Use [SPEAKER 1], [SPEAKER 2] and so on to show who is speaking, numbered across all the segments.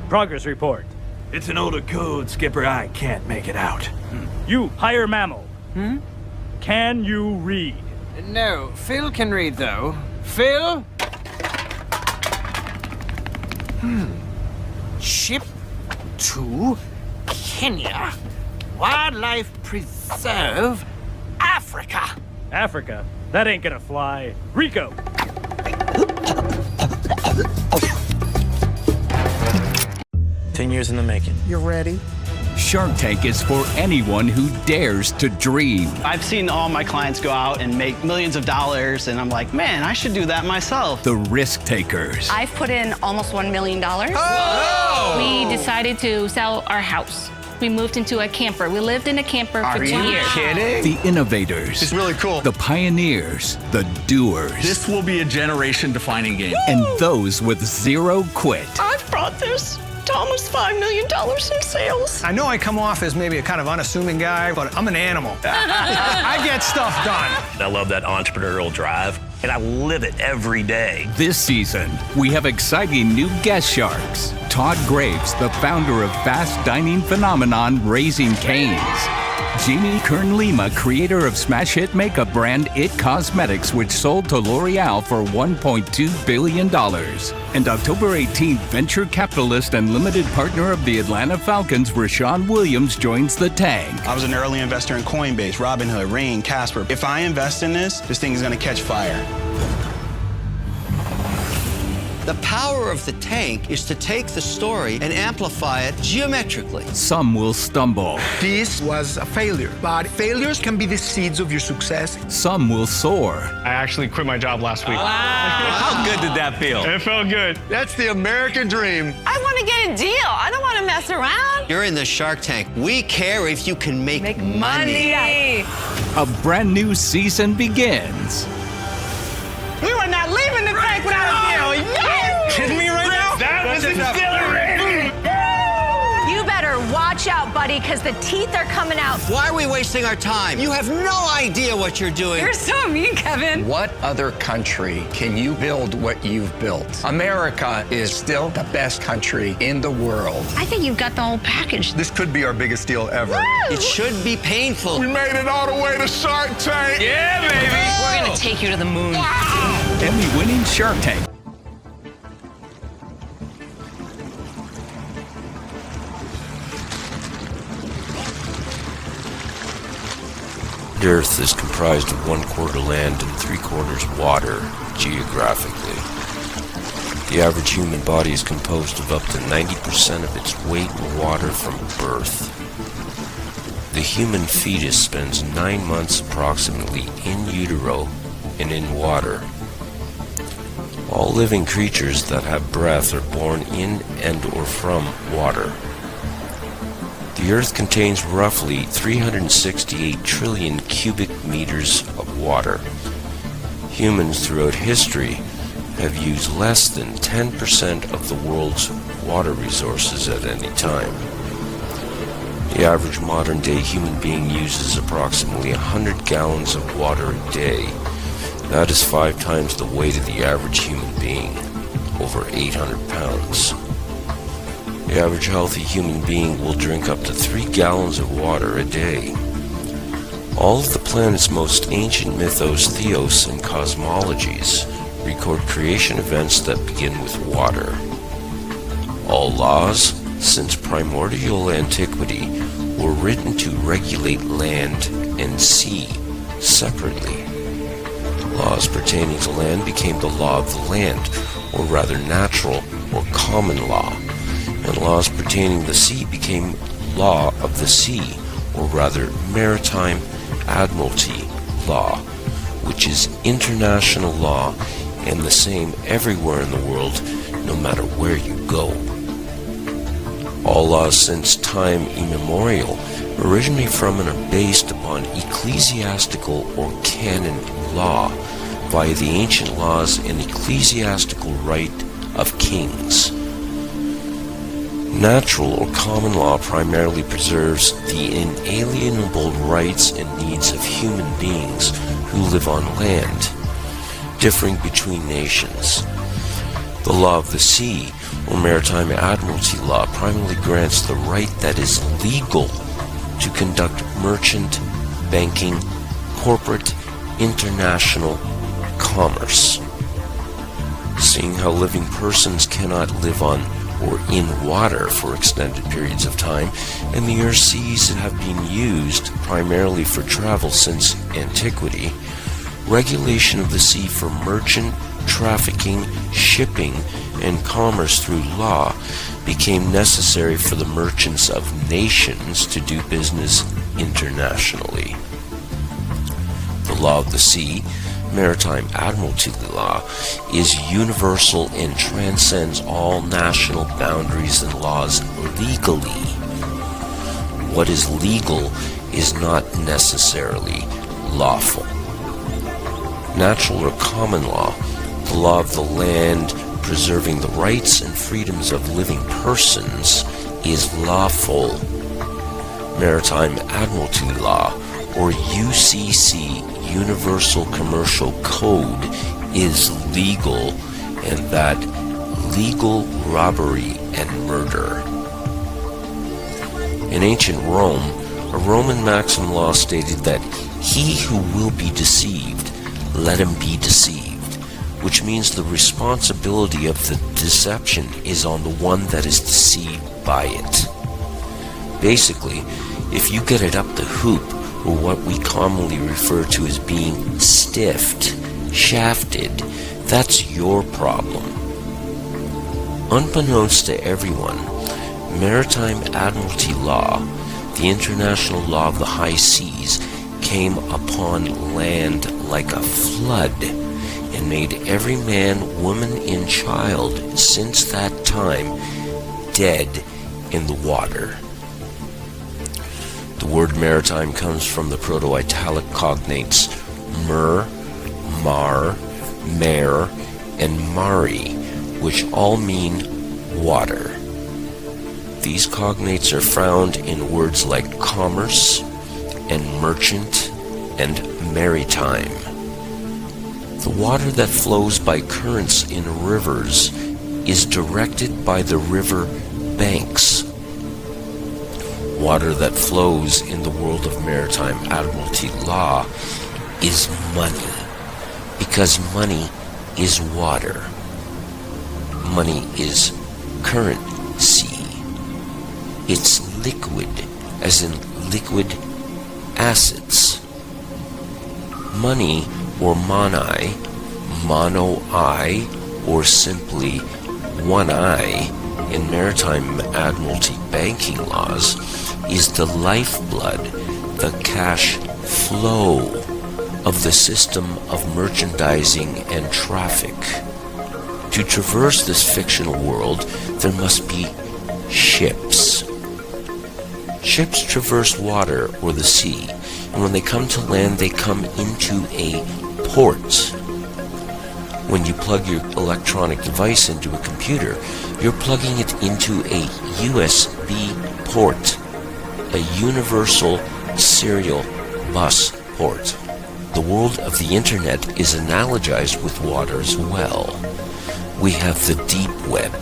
[SPEAKER 1] Progress report.
[SPEAKER 2] It's an older code, Skipper. I can't make it out.
[SPEAKER 1] You, higher mammal. Can you read?
[SPEAKER 3] No, Phil can read, though. Phil? Ship to Kenya. Wildlife Preserve, Africa.
[SPEAKER 1] Africa? That ain't gonna fly. Rico!
[SPEAKER 4] 10 years in the making.
[SPEAKER 5] You ready?
[SPEAKER 6] Shark Tank is for anyone who dares to dream.
[SPEAKER 7] I've seen all my clients go out and make millions of dollars, and I'm like, man, I should do that myself.
[SPEAKER 6] The risk takers.
[SPEAKER 8] I've put in almost $1 million.
[SPEAKER 6] Oh!
[SPEAKER 8] We decided to sell our house. We moved into a camper. We lived in a camper for 2 years.
[SPEAKER 4] Kidding?
[SPEAKER 6] The innovators.
[SPEAKER 4] It's really cool.
[SPEAKER 6] The pioneers. The doers.
[SPEAKER 2] This will be a generation-defining game.
[SPEAKER 6] And those with zero quit.
[SPEAKER 9] I've brought this to almost $5 million in sales.
[SPEAKER 5] I know I come off as maybe a kind of unassuming guy, but I'm an animal. I get stuff done.
[SPEAKER 10] I love that entrepreneurial drive, and I live it every day.
[SPEAKER 6] This season, we have exciting new guest sharks. Todd Graves, the founder of fast dining phenomenon Raising Cane's. Jamie Kern-Lima, creator of smash hit makeup brand It Cosmetics, which sold to L'Oreal for $1.2 billion. And October 18th, venture capitalist and limited partner of the Atlanta Falcons, Rashawn Williams, joins the tank.
[SPEAKER 7] I was an early investor in Coinbase, Robinhood, Ring, Casper. If I invest in this thing is gonna catch fire.
[SPEAKER 11] The power of the tank is to take the story and amplify it geometrically.
[SPEAKER 6] Some will stumble.
[SPEAKER 5] This was a failure, but failures can be the seeds of your success.
[SPEAKER 6] Some will soar.
[SPEAKER 12] I actually quit my job last week.
[SPEAKER 10] How good did that feel?
[SPEAKER 12] It felt good.
[SPEAKER 4] That's the American dream.
[SPEAKER 9] I want to get a deal. I don't want to mess around.
[SPEAKER 11] You're in the Shark Tank. We care if you can make money.
[SPEAKER 6] A brand new season begins.
[SPEAKER 9] We were not leaving the tank without a deal. Yes!
[SPEAKER 4] Kidding me right now?
[SPEAKER 10] That was exhilarating!
[SPEAKER 8] You better watch out, buddy, because the teeth are coming out.
[SPEAKER 11] Why are we wasting our time? You have no idea what you're doing.
[SPEAKER 8] You're so mean, Kevin.
[SPEAKER 13] What other country can you build what you've built? America is still the best country in the world.
[SPEAKER 8] I think you've got the whole package.
[SPEAKER 4] This could be our biggest deal ever.
[SPEAKER 11] It should be painful.
[SPEAKER 4] We made it all the way to Shark Tank.
[SPEAKER 10] Yeah, baby!
[SPEAKER 9] We're going to take you to the moon.
[SPEAKER 6] Emmy-winning Shark Tank.
[SPEAKER 14] The Earth is comprised of 1/4 land and 3/4 water, geographically. The average human body is composed of up to 90% of its weight in water from birth. The human fetus spends 9 months approximately in utero and in water. All living creatures that have breath are born in and or from water. The Earth contains roughly 368 trillion cubic meters of water. Humans throughout history have used less than 10% of the world's water resources at any time. The average modern-day human being uses approximately 100 gallons of water a day. That is 5 times the weight of the average human being, over 800 pounds. The average healthy human being will drink up to 3 gallons of water a day. All of the planet's most ancient mythos, theos, and cosmologies record creation events that begin with water. All laws, since primordial antiquity, were written to regulate land and sea separately. Laws pertaining to land became the law of the land, or rather natural or common law. And laws pertaining to the sea became law of the sea, or rather maritime admiralty law, which is international law and the same everywhere in the world, no matter where you go. All laws since time immemorial originate from and are based upon ecclesiastical or canon law via the ancient laws and ecclesiastical right of kings. Natural or common law primarily preserves the inalienable rights and needs of human beings who live on land, differing between nations. The law of the sea, or maritime admiralty law, primarily grants the right that is legal to conduct merchant, banking, corporate, international commerce. Seeing how living persons cannot live on or in water for extended periods of time, and the earth's seas have been used primarily for travel since antiquity, regulation of the sea for merchant, trafficking, shipping, and commerce through law became necessary for the merchants of nations to do business internationally. The law of the sea, maritime admiralty law, is universal and transcends all national boundaries and laws legally. What is legal is not necessarily lawful. Natural or common law, the law of the land preserving the rights and freedoms of living persons, is lawful. Maritime admiralty law, or UCC, Universal Commercial Code, is legal, and that legal robbery and murder. In ancient Rome, a Roman maxim law stated that he who will be deceived, let him be deceived, which means the responsibility of the deception is on the one that is deceived by it. Basically, if you get it up the hoop, or what we commonly refer to as being stiffed, shafted, that's your problem. Unbeknownst to everyone, maritime admiralty law, the international law of the high seas, came upon land like a flood and made every man, woman, and child since that time dead in the water. The word maritime comes from the Proto-Italic cognates mer, mar, mare, and mari, which all mean water. These cognates are found in words like commerce and merchant and maritime. The water that flows by currents in rivers is directed by the river banks. Water that flows in the world of maritime admiralty law is money, because money is water. Money is currency. It's liquid, as in liquid assets. Money, or monai, mono-I, or simply one eye in maritime admiralty banking laws, is the lifeblood, the cash flow of the system of merchandising and traffic. To traverse this fictional world, there must be ships. Ships traverse water or the sea, and when they come to land, they come into a port. When you plug your electronic device into a computer, you're plugging it into a USB port, a universal serial bus port. The world of the internet is analogized with water as well. We have the deep web,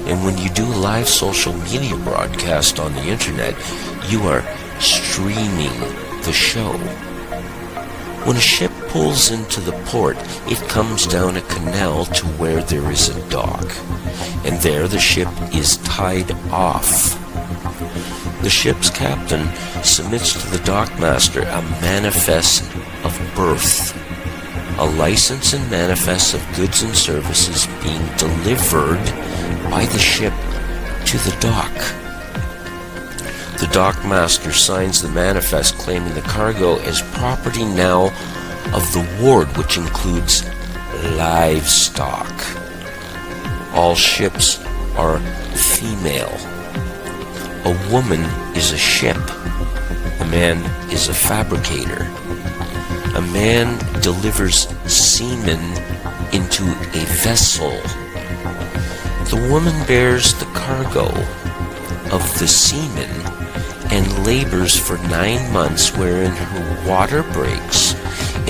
[SPEAKER 14] and when you do a live social media broadcast on the internet, you are streaming the show. When a ship pulls into the port, it comes down a canal to where there is a dock, and there the ship is tied off. The ship's captain submits to the dockmaster a manifest of birth, a license and manifest of goods and services being delivered by the ship to the dock. The dockmaster signs the manifest claiming the cargo as property now of the ward, which includes livestock. All ships are female. A woman is a ship. A man is a fabricator. A man delivers semen into a vessel. The woman bears the cargo of the semen and labors for 9 months, wherein her water breaks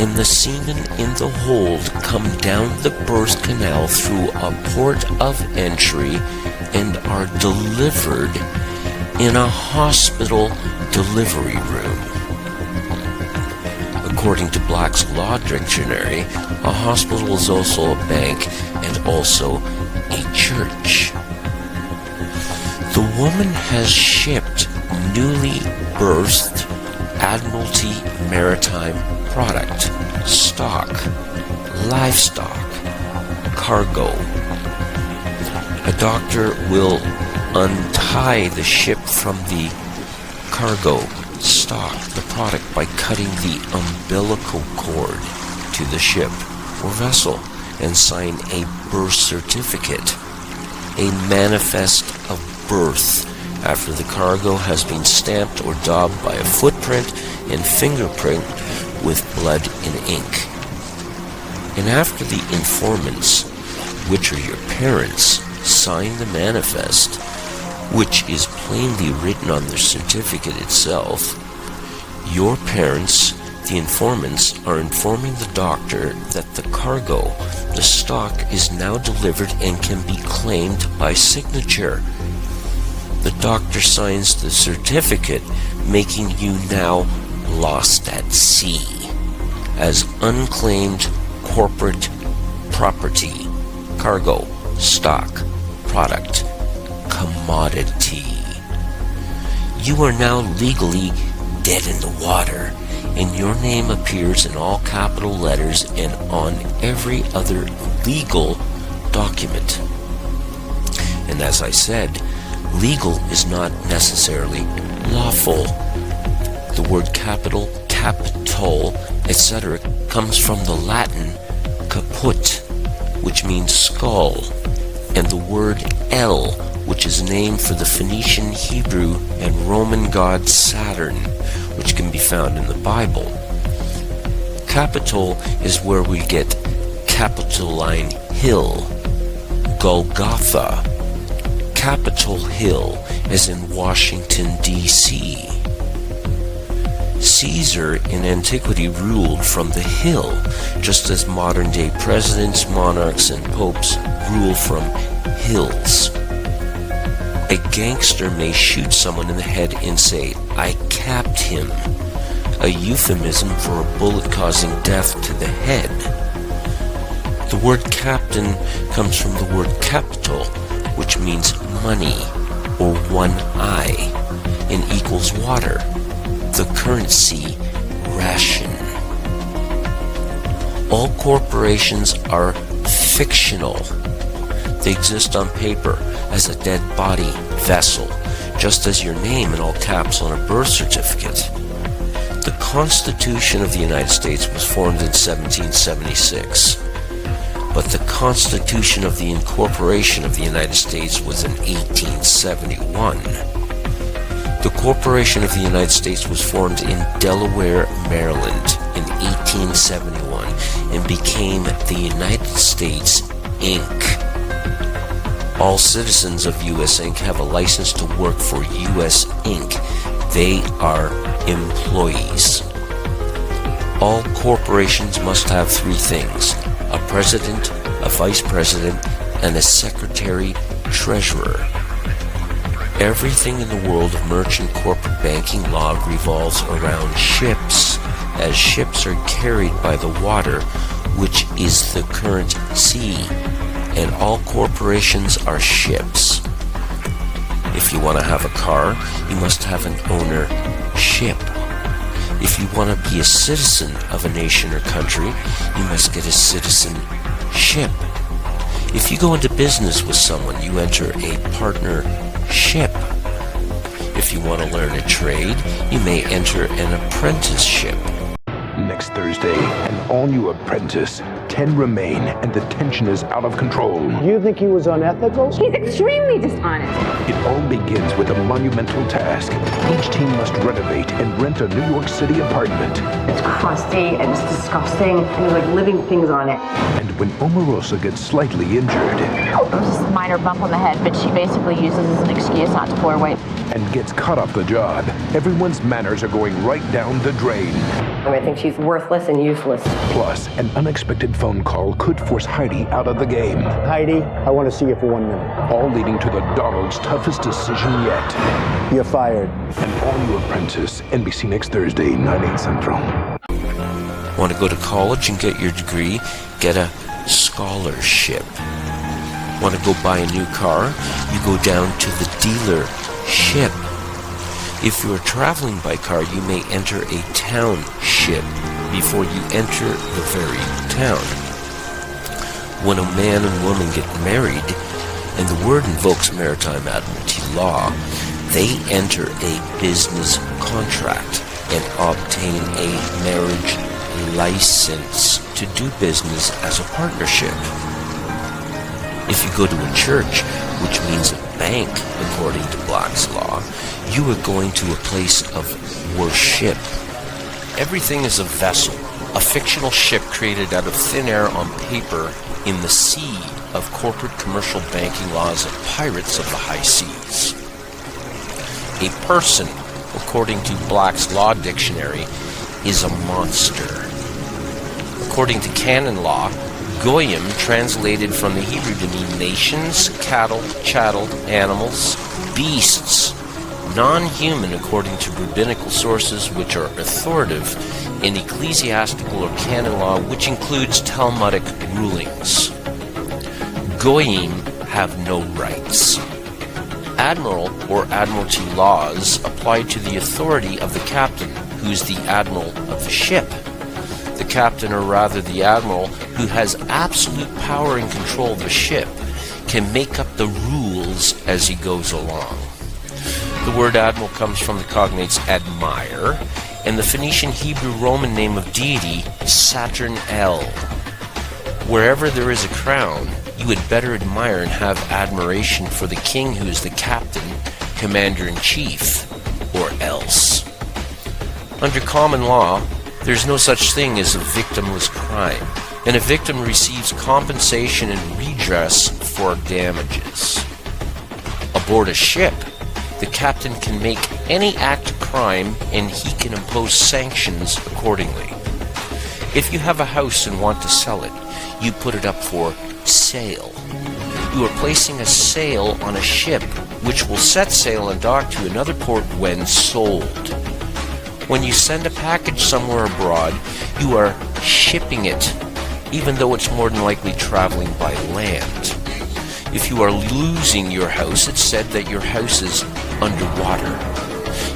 [SPEAKER 14] and the semen in the hold come down the birth canal through a port of entry and are delivered in a hospital delivery room. According to Black's Law Dictionary, a hospital is also a bank and also a church. The woman has shipped newly birthed Admiralty maritime product, stock, livestock, cargo. A doctor will untie the ship from the cargo, stock, the product by cutting the umbilical cord to the ship or vessel and sign a birth certificate, a manifest of birth, after the cargo has been stamped or daubed by a footprint and fingerprint with blood and ink. And after the informants, which are your parents, sign the manifest, which is plainly written on the certificate itself, your parents, the informants, are informing the doctor that the cargo, the stock, is now delivered and can be claimed by signature. The doctor signs the certificate, making you now lost at sea as unclaimed corporate property, cargo, stock, product, commodity. You are now legally dead in the water, and your name appears in all capital letters and on every other legal document. And as I said, legal is not necessarily lawful. The word capital, capital, etc. comes from the Latin caput, which means skull, and the word El, which is named for the Phoenician, Hebrew, and Roman god Saturn, which can be found in the Bible. Capitol is where we get Capitoline Hill, Golgotha. Capitol Hill is in Washington, D.C. Caesar in antiquity ruled from the hill, just as modern-day presidents, monarchs, and popes rule from hills. A gangster may shoot someone in the head and say, "I capped him," a euphemism for a bullet causing death to the head. The word captain comes from the word capital, which means money or one eye, and equals water, the currency ration. All corporations are fictional. They exist on paper as a dead body vessel, just as your name in all caps on a birth certificate. The Constitution of the United States was formed in 1776. But the Constitution of the Incorporation of the United States was in 1871. The Corporation of the United States was formed in Delaware, Maryland in 1871 and became the United States, Inc. All citizens of U.S. Inc. have a license to work for U.S. Inc. They are employees. All corporations must have three things: a president, a vice president, and a secretary treasurer. Everything in the world of merchant corporate banking law revolves around ships, as ships are carried by the water, which is the current sea, and all corporations are ships. If you want to have a car, you must have an ownership. If you want to be a citizen of a nation or country, you must get a citizenship. If you go into business with someone, you enter a partnership. If you want to learn a trade, you may enter an apprenticeship.
[SPEAKER 15] Next Thursday, an all-new apprentice 10 remain, and the tension is out of control.
[SPEAKER 16] You think he was unethical?
[SPEAKER 17] He's extremely dishonest.
[SPEAKER 15] It all begins with a monumental task. Each team must renovate and rent a New York City apartment.
[SPEAKER 17] It's crusty and it's disgusting, and there's like living things on it.
[SPEAKER 15] And when Omarosa gets slightly injured...
[SPEAKER 18] It was just a minor bump on the head, but she basically uses it as an excuse not to pull her weight.
[SPEAKER 15] And gets cut off the job, everyone's manners are going right down the drain.
[SPEAKER 17] I think she's worthless and useless.
[SPEAKER 15] Plus, an unexpected phone call could force Heidi out of the game.
[SPEAKER 16] Heidi, I want to see you for 1 minute.
[SPEAKER 15] All leading to the Donald's toughest decision yet.
[SPEAKER 16] You're fired.
[SPEAKER 15] And All New Apprentice, NBC next Thursday, 9/8 Central.
[SPEAKER 14] Want to go to college and get your degree? Get a scholarship. Want to go buy a new car? You go down to the dealership. If you're traveling by car, you may enter a township before you enter the very town. When a man and woman get married, and the word invokes maritime admiralty law, they enter a business contract and obtain a marriage license to do business as a partnership. If you go to a church, which means a bank according to Black's law, you are going to a place of worship. Everything is a vessel, a fictional ship created out of thin air on paper in the sea of corporate commercial banking laws of pirates of the high seas. A person, according to Black's Law Dictionary, is a monster. According to canon law, Goyim, translated from the Hebrew to mean nations, cattle, chattel, animals, beasts, non-human according to rabbinical sources which are authoritative in ecclesiastical or canon law, which includes Talmudic rulings. Goyim have no rights. Admiral or admiralty laws apply to the authority of the captain, who is the admiral of the ship. The captain, or rather the admiral, who has absolute power and control of the ship, can make up the rules as he goes along. The word admiral comes from the cognates admire, and the Phoenician Hebrew Roman name of deity, Saturn El. Wherever there is a crown, you had better admire and have admiration for the king who is the captain, commander-in-chief, or else. Under common law, there's no such thing as a victimless crime, and a victim receives compensation and redress for damages. Aboard a ship, the captain can make any act of crime and he can impose sanctions accordingly. If you have a house and want to sell it, you put it up for sale. You are placing a sale on a ship which will set sail and dock to another port when sold. When you send a package somewhere abroad, you are shipping it, even though it's more than likely traveling by land. If you are losing your house, it's said that your house is underwater.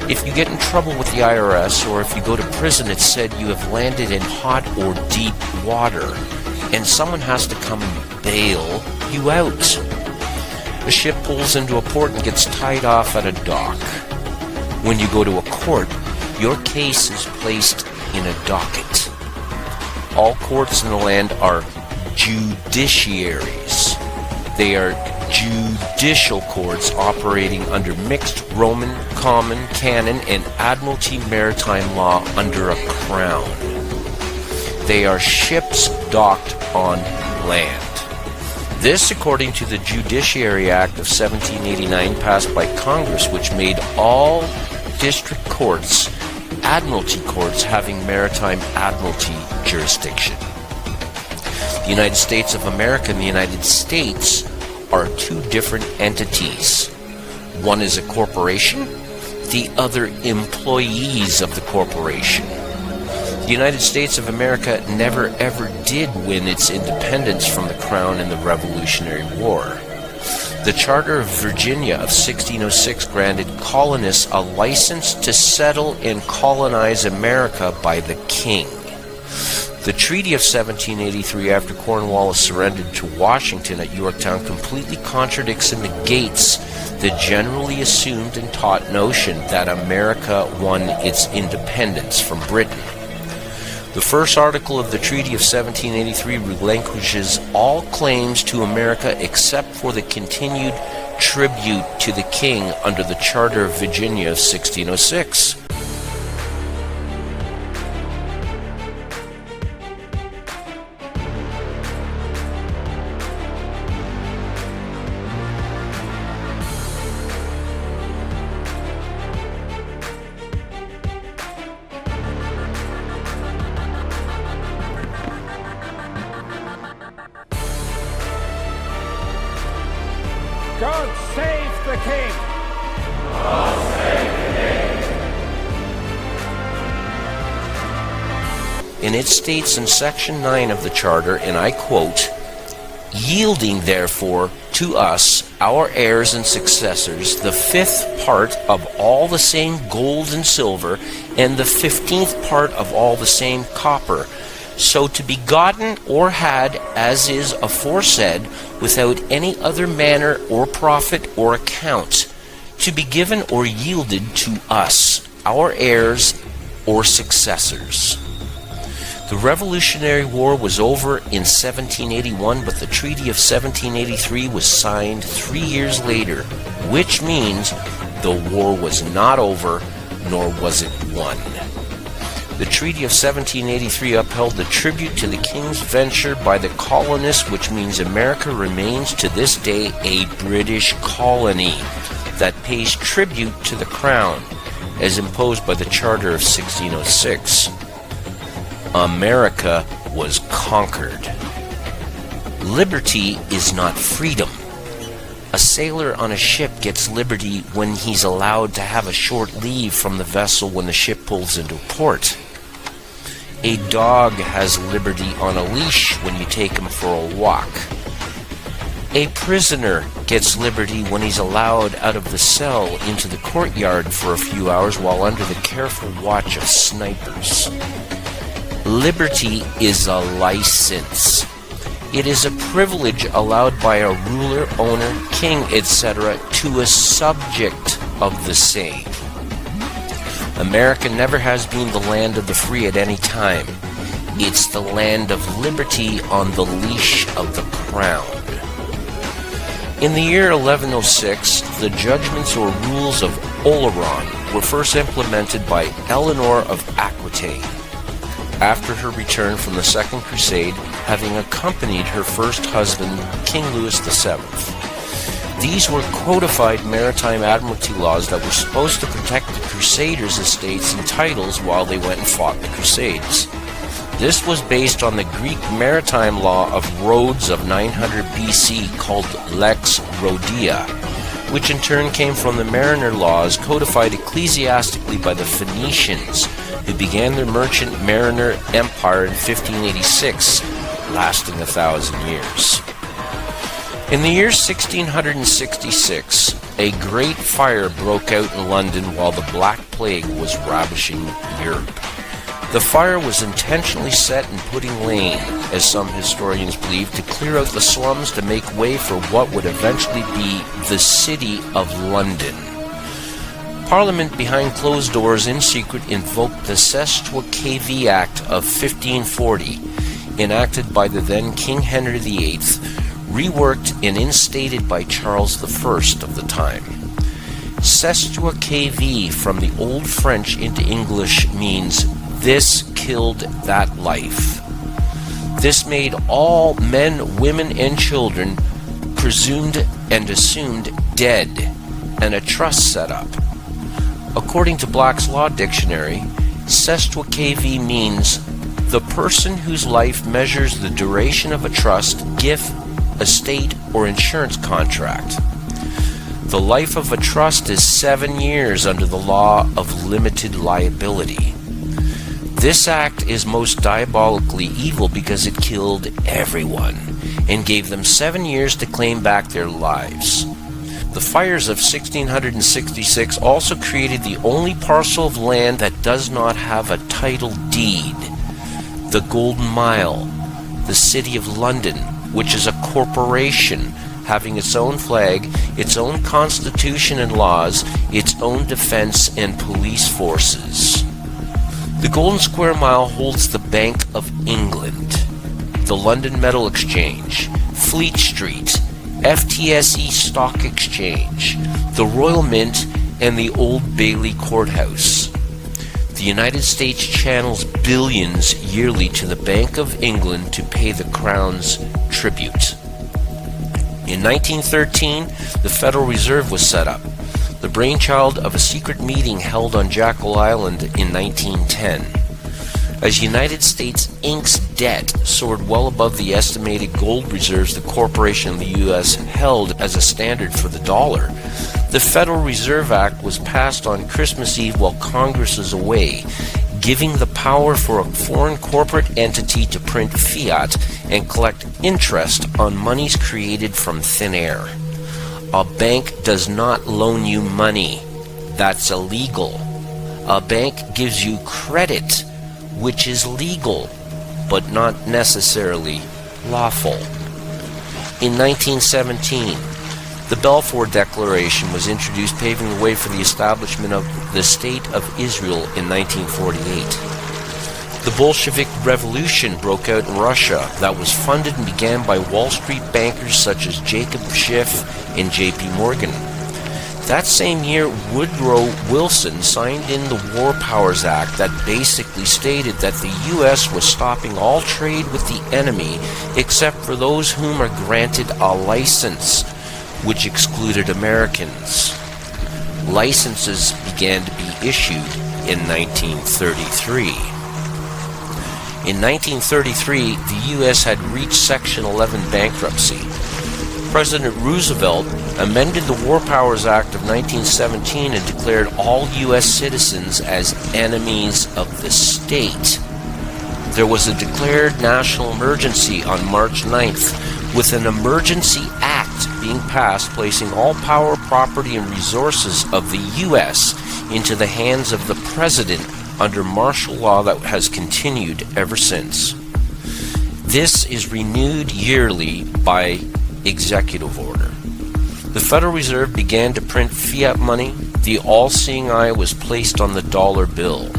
[SPEAKER 14] If you get in trouble with the IRS, or if you go to prison, it's said you have landed in hot or deep water, and someone has to come and bail you out. The ship pulls into a port and gets tied off at a dock. When you go to a court, your case is placed in a docket. All courts in the land are judiciaries. They are judicial courts operating under mixed Roman, common, canon, and admiralty maritime law under a crown. They are ships docked on land. This, according to the Judiciary Act of 1789 passed by Congress, which made all district courts admiralty courts having maritime admiralty jurisdiction. The United States of America and the United States are two different entities. One is a corporation, the other employees of the corporation. The United States of America never ever did win its independence from the Crown in the Revolutionary War. The Charter of Virginia of 1606 granted colonists a license to settle and colonize America by the King. The Treaty of 1783, after Cornwallis surrendered to Washington at Yorktown, completely contradicts and negates the generally assumed and taught notion that America won its independence from Britain. The first article of the Treaty of 1783 relinquishes all claims to America except for the continued tribute to the king under the Charter of Virginia of 1606.
[SPEAKER 1] God save the king! God save the king!
[SPEAKER 14] And it states in Section 9 of the Charter, and I quote, "Yielding therefore to us, our heirs and successors, the 5th part of all the same gold and silver, and the 15th part of all the same copper, so to be gotten or had, as is aforesaid, without any other manner or profit or account, to be given or yielded to us, our heirs or successors." The Revolutionary War was over in 1781, but the Treaty of 1783 was signed 3 years later, which means the war was not over, nor was it won. The Treaty of 1783 upheld the tribute to the king's venture by the colonists, which means America remains to this day a British colony that pays tribute to the crown, as imposed by the Charter of 1606. America was conquered. Liberty is not freedom. A sailor on a ship gets liberty when he's allowed to have a short leave from the vessel when the ship pulls into port. A dog has liberty on a leash when you take him for a walk. A prisoner gets liberty when he's allowed out of the cell into the courtyard for a few hours while under the careful watch of snipers. Liberty is a license. It is a privilege allowed by a ruler, owner, king, etc. to a subject of the same. America never has been the land of the free at any time. It's the land of liberty on the leash of the crown. In the year 1106, the judgments or rules of Oleron were first implemented by Eleanor of Aquitaine, after her return from the Second Crusade, having accompanied her first husband, King Louis VII. These were codified maritime admiralty laws that were supposed to protect the Crusaders' estates and titles while they went and fought the Crusades. This was based on the Greek maritime law of Rhodes of 900 BC called Lex Rhodia, which in turn came from the mariner laws codified ecclesiastically by the Phoenicians, who began their merchant mariner empire in 1586, lasting 1,000 years. In the year 1666, a great fire broke out in London while the Black Plague was ravaging Europe. The fire was intentionally set in Pudding Lane, as some historians believe, to clear out the slums to make way for what would eventually be the City of London. Parliament, behind closed doors in secret, invoked the Sesquiquivir Act of 1540, enacted by the then King Henry VIII, reworked and instated by Charles I of the time. Sesquiquivir from the Old French into English means "this killed that life." This made all men, women, and children presumed and assumed dead, and a trust set up. According to Black's Law Dictionary, Sesquiquivir means the person whose life measures the duration of a trust, gift, estate, or insurance contract. The life of a trust is 7 years under the law of limited liability. This act is most diabolically evil because it killed everyone and gave them 7 years to claim back their lives. The fires of 1666 also created the only parcel of land that does not have a title deed, the Golden Mile, the City of London, which is a corporation having its own flag, its own constitution and laws, its own defense and police forces. The Golden Square Mile holds the Bank of England, the London Metal Exchange, Fleet Street, FTSE Stock Exchange, the Royal Mint, and the Old Bailey Courthouse. The United States channels billions yearly to the Bank of England to pay the Crown's tribute. In 1913, the Federal Reserve was set up, the brainchild of a secret meeting held on Jekyll Island in 1910. As United States Inc.'s debt soared well above the estimated gold reserves the corporation of the U.S. held as a standard for the dollar, the Federal Reserve Act was passed on Christmas Eve while Congress was away, giving the power for a foreign corporate entity to print fiat and collect interest on monies created from thin air. A bank does not loan you money. That's illegal. A bank gives you credit, which is legal, but not necessarily lawful. In 1917, the Balfour Declaration was introduced, paving the way for the establishment of the State of Israel in 1948. The Bolshevik Revolution broke out in Russia that was funded and began by Wall Street bankers such as Jacob Schiff and J.P. Morgan. That same year, Woodrow Wilson signed in the War Powers Act that basically stated that the U.S. was stopping all trade with the enemy except for those whom are granted a license, which excluded Americans. Licenses began to be issued in 1933. In 1933, the U.S. had reached Section 11 bankruptcy. President Roosevelt amended the War Powers Act of 1917 and declared all U.S. citizens as enemies of the state. There was a declared national emergency on March 9th, with an emergency act being passed placing all power, property, and resources of the U.S. into the hands of the President under martial law that has continued ever since. This is renewed yearly by executive order. The Federal Reserve began to print fiat money. The all-seeing eye was placed on the dollar bill.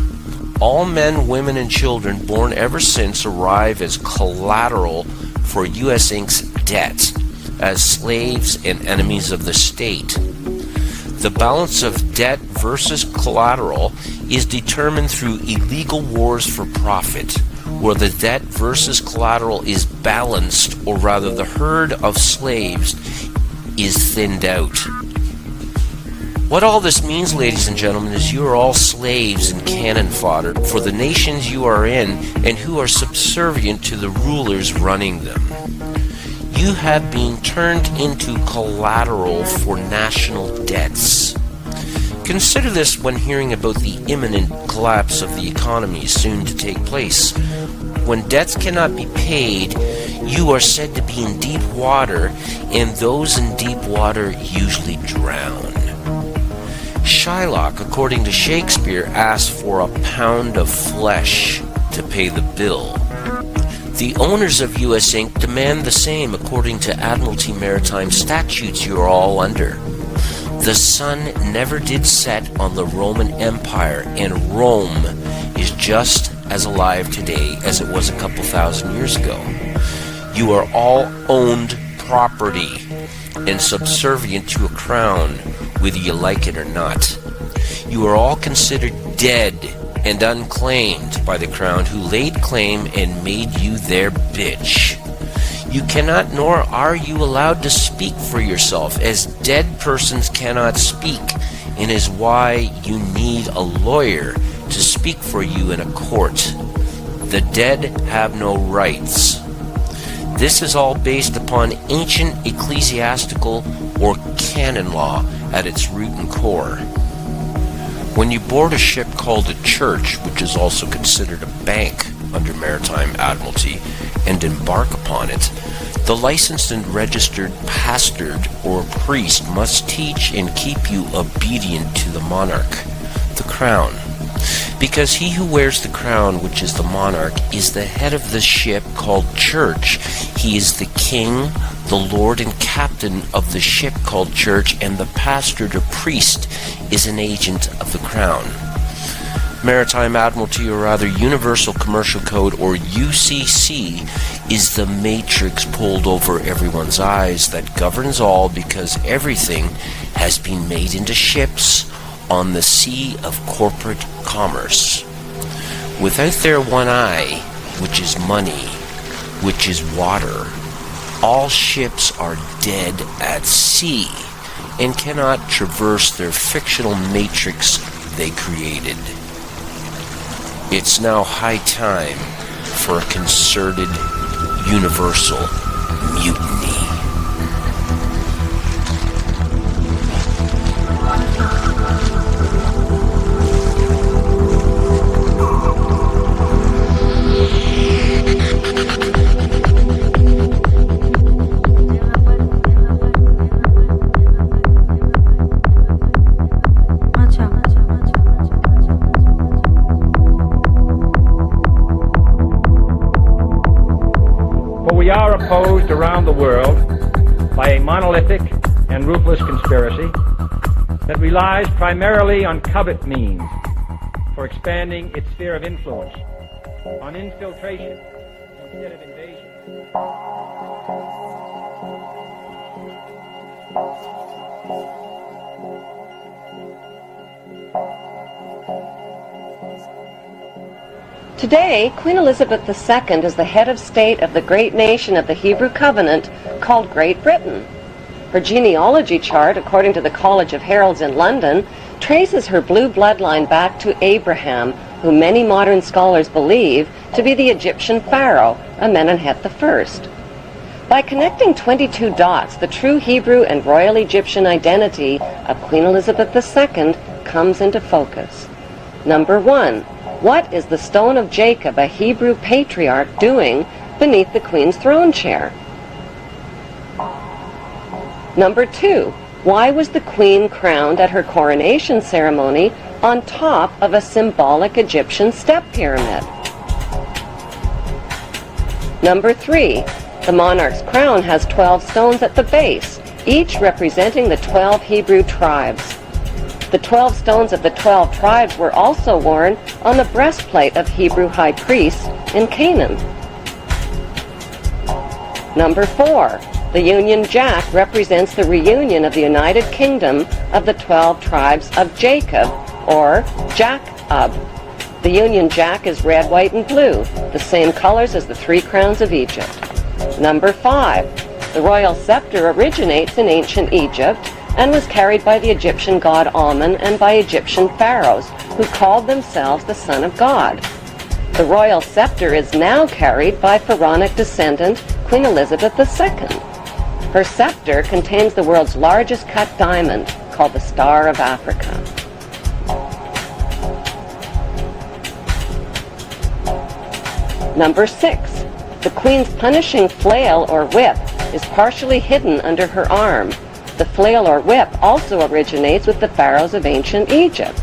[SPEAKER 14] All men, women, and children born ever since arrive as collateral for U.S. Inc.'s debt, as slaves and enemies of the state. The balance of debt versus collateral is determined through illegal wars for profit, where the debt versus collateral is balanced, or rather the herd of slaves is thinned out. What all this means, ladies and gentlemen, is you are all slaves and cannon fodder for the nations you are in and who are subservient to the rulers running them. You have been turned into collateral for national debts. Consider this when hearing about the imminent collapse of the economy soon to take place. When debts cannot be paid, you are said to be in deep water, and those in deep water usually drown. Shylock, according to Shakespeare, asked for a pound of flesh to pay the bill. The owners of U.S. Inc. demand the same according to Admiralty Maritime statutes you are all under. The sun never did set on the Roman Empire, and Rome is just as alive today as it was a couple thousand years ago. You are all owned property and subservient to a crown, whether you like it or not. You are all considered dead and unclaimed by the crown, who laid claim and made you their bitch. You cannot, nor are you allowed to speak for yourself, as dead persons cannot speak, and is why you need a lawyer to speak for you in a court. The dead have no rights. This is all based upon ancient ecclesiastical or canon law at its root and core. When you board a ship called a church, which is also considered a bank under maritime admiralty, and embark upon it, the licensed and registered pastor or priest must teach and keep you obedient to the monarch, the crown. Because he who wears the crown, which is the monarch, is the head of the ship called church. He is the king, the lord and captain of the ship called church, and the pastor or priest is an agent of the crown. Maritime Admiralty, or rather Universal Commercial Code, or UCC, is the matrix pulled over everyone's eyes that governs all, because everything has been made into ships on the sea of corporate commerce. Without their one eye, which is money, which is water, all ships are dead at sea and cannot traverse their fictional matrix they created. It's now high time for a concerted, universal mutiny.
[SPEAKER 19] We are opposed around the world by a monolithic and ruthless conspiracy that relies primarily on covert means for expanding its sphere of influence, on infiltration instead of invasion.
[SPEAKER 17] Today, Queen Elizabeth II is the head of state of the great nation of the Hebrew Covenant called Great Britain. Her genealogy chart, according to the College of Heralds in London, traces her blue bloodline back to Abraham, who many modern scholars believe to be the Egyptian pharaoh, Amenemhet I. By connecting 22 dots, the true Hebrew and royal Egyptian identity of Queen Elizabeth II comes into focus. Number 1. What is the stone of Jacob, a Hebrew patriarch, doing beneath the Queen's throne chair? Number 2. Why was the Queen crowned at her coronation ceremony on top of a symbolic Egyptian step pyramid? Number 3. The monarch's crown has 12 stones at the base, each representing the 12 Hebrew tribes. The 12 stones of the 12 tribes were also worn on the breastplate of Hebrew high priests in Canaan. Number 4. The Union Jack represents the reunion of the United Kingdom of the 12 tribes of Jacob, or Jacob. The Union Jack is red, white, and blue, the same colors as the 3 crowns of Egypt. Number 5. The royal scepter originates in ancient Egypt and was carried by the Egyptian god Amun and by Egyptian pharaohs, who called themselves the Son of God. The royal scepter is now carried by pharaonic descendant Queen Elizabeth II. Her scepter contains the world's largest cut diamond, called the Star of Africa. Number 6. The Queen's punishing flail or whip is partially hidden under her arm. The flail or whip also originates with the pharaohs of ancient Egypt.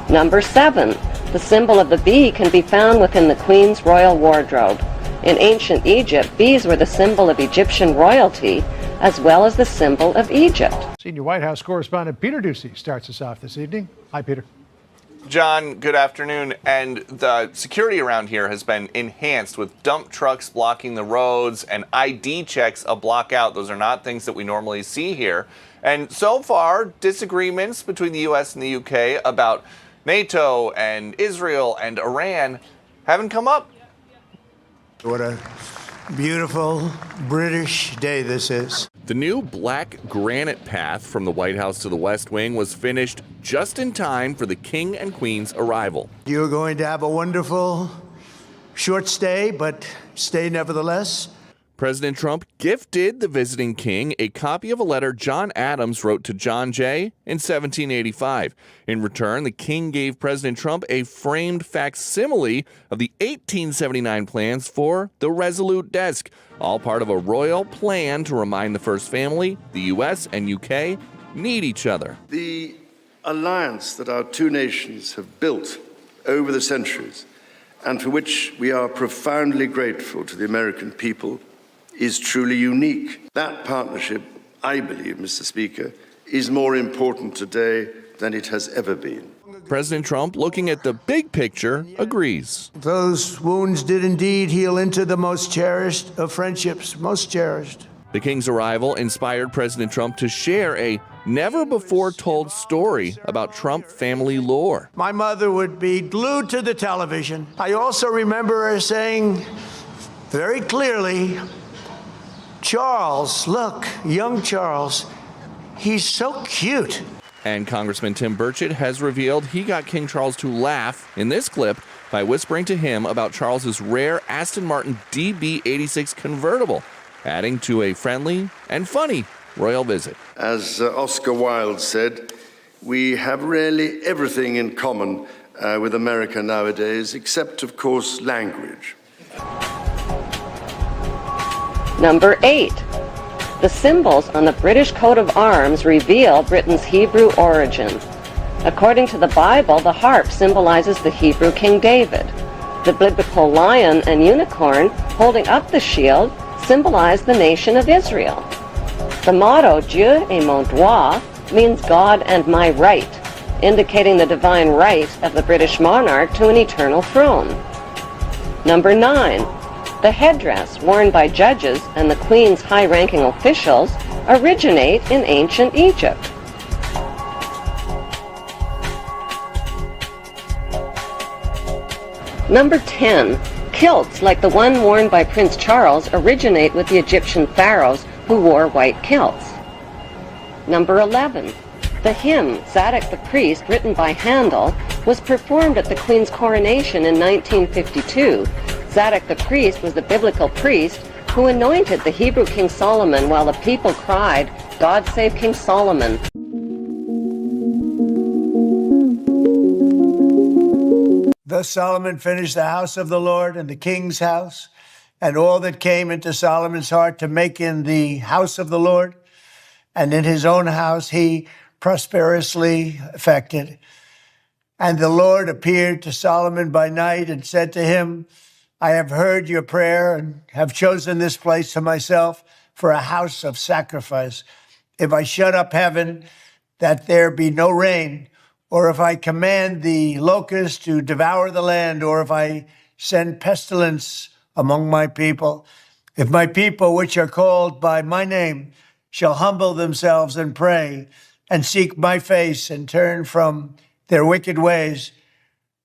[SPEAKER 17] Number 7. The symbol of the bee can be found within the Queen's royal wardrobe. In ancient Egypt, bees were the symbol of Egyptian royalty, as well as the symbol of Egypt.
[SPEAKER 20] Senior White House correspondent Peter Ducey starts us off this evening. Hi, Peter.
[SPEAKER 21] John, good afternoon. And the security around here has been enhanced with dump trucks blocking the roads and ID checks a block out. Those are not things that we normally see here. And so far, disagreements between the U.S. and the U.K. about NATO and Israel and Iran haven't come up.
[SPEAKER 22] What a beautiful British day this is.
[SPEAKER 23] The new black granite path from the White House to the West Wing was finished just in time for the King and Queen's arrival.
[SPEAKER 22] You're going to have a wonderful short stay, but stay nevertheless.
[SPEAKER 23] President Trump gifted the visiting king a copy of a letter John Adams wrote to John Jay in 1785. In return, the king gave President Trump a framed facsimile of the 1879 plans for the Resolute Desk, all part of a royal plan to remind the First Family the U.S. and U.K. need each other.
[SPEAKER 24] The alliance that our two nations have built over the centuries, and for which we are profoundly grateful to the American people, is truly unique. That partnership, I believe, Mr. Speaker, is more important today than it has ever been.
[SPEAKER 23] President Trump, looking at the big picture, agrees.
[SPEAKER 22] Those wounds did indeed heal into the most cherished of friendships, most cherished.
[SPEAKER 23] The king's arrival inspired President Trump to share a never-before-told story about Trump family lore.
[SPEAKER 22] My mother would be glued to the television. I also remember her saying very clearly, Charles, look, young Charles, he's so cute.
[SPEAKER 23] And Congressman Tim Burchett has revealed he got King Charles to laugh in this clip by whispering to him about Charles's rare Aston Martin DB86 convertible, adding to a friendly and funny royal visit.
[SPEAKER 24] As Oscar Wilde said, we have really everything in common with America nowadays, except, of course, language.
[SPEAKER 17] Number 8. The symbols on the British coat of arms reveal Britain's Hebrew origin. According to the Bible, the harp symbolizes the Hebrew King David. The biblical lion and unicorn holding up the shield symbolize the nation of Israel. The motto, Dieu et mon droit, means God and my right, indicating the divine right of the British monarch to an eternal throne. Number 9. The headdress worn by judges and the Queen's high-ranking officials originate in ancient Egypt. Number 10. Kilts like the one worn by Prince Charles originate with the Egyptian pharaohs who wore white kilts. Number 11. The hymn, Zadok the Priest, written by Handel, was performed at the Queen's coronation in 1952. Zadok the priest was the biblical priest who anointed the Hebrew King Solomon while the people cried, God save King Solomon.
[SPEAKER 22] Thus Solomon finished the house of the Lord and the king's house, and all that came into Solomon's heart to make in the house of the Lord, and in his own house he prosperously effected. And the Lord appeared to Solomon by night and said to him, I have heard your prayer and have chosen this place to myself for a house of sacrifice. If I shut up heaven, that there be no rain, or if I command the locusts to devour the land, or if I send pestilence among my people, if my people, which are called by my name, shall humble themselves and pray and seek my face and turn from their wicked ways,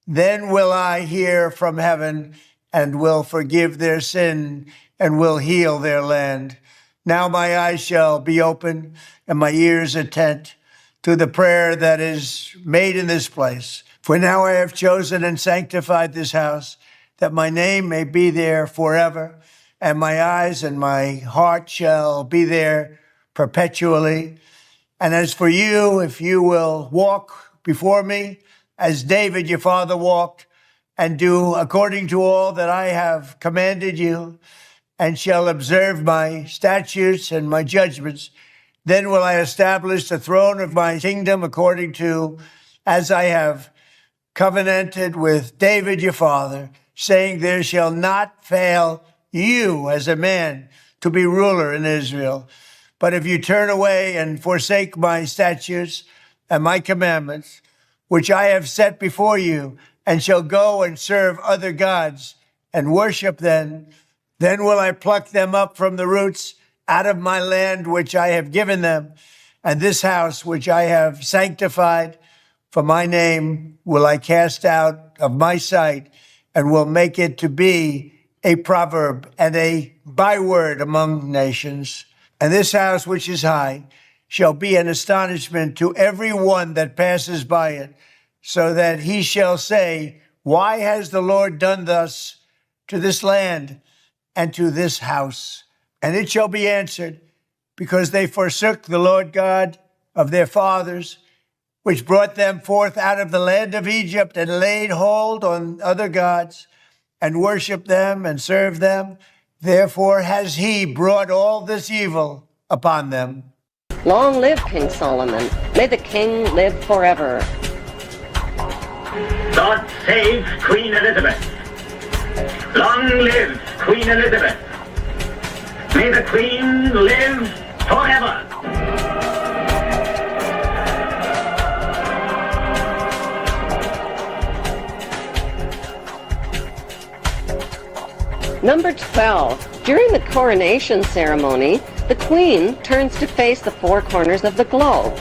[SPEAKER 22] then will I hear from heaven and will forgive their sin, and will heal their land. Now my eyes shall be open, and my ears attent to the prayer that is made in this place. For now I have chosen and sanctified this house, that my name may be there forever, and my eyes and my heart shall be there perpetually. And as for you, if you will walk before me, as David your father walked, and do according to all that I have commanded you, and shall observe my statutes and my judgments, then will I establish the throne of my kingdom according to as I have covenanted with David your father, saying, there shall not fail you as a man to be ruler in Israel. But if you turn away and forsake my statutes and my commandments, which I have set before you, and shall go and serve other gods and worship them, then will I pluck them up from the roots out of my land which I have given them, and this house which I have sanctified for my name will I cast out of my sight, and will make it to be a proverb and a byword among nations. And this house which is high shall be an astonishment to every one that passes by it, so that he shall say, why has the Lord done thus to this land and to this house? And it shall be answered, because they forsook the Lord God of their fathers, which brought them forth out of the land of Egypt, and laid hold on other gods, and worshipped them and served them. Therefore has he brought all this evil upon them.
[SPEAKER 17] Long live King Solomon. May the king live forever.
[SPEAKER 2] God save Queen Elizabeth. Long live Queen Elizabeth. May the Queen live forever.
[SPEAKER 17] Number 12. During the coronation ceremony, the Queen turns to face the four corners of the globe.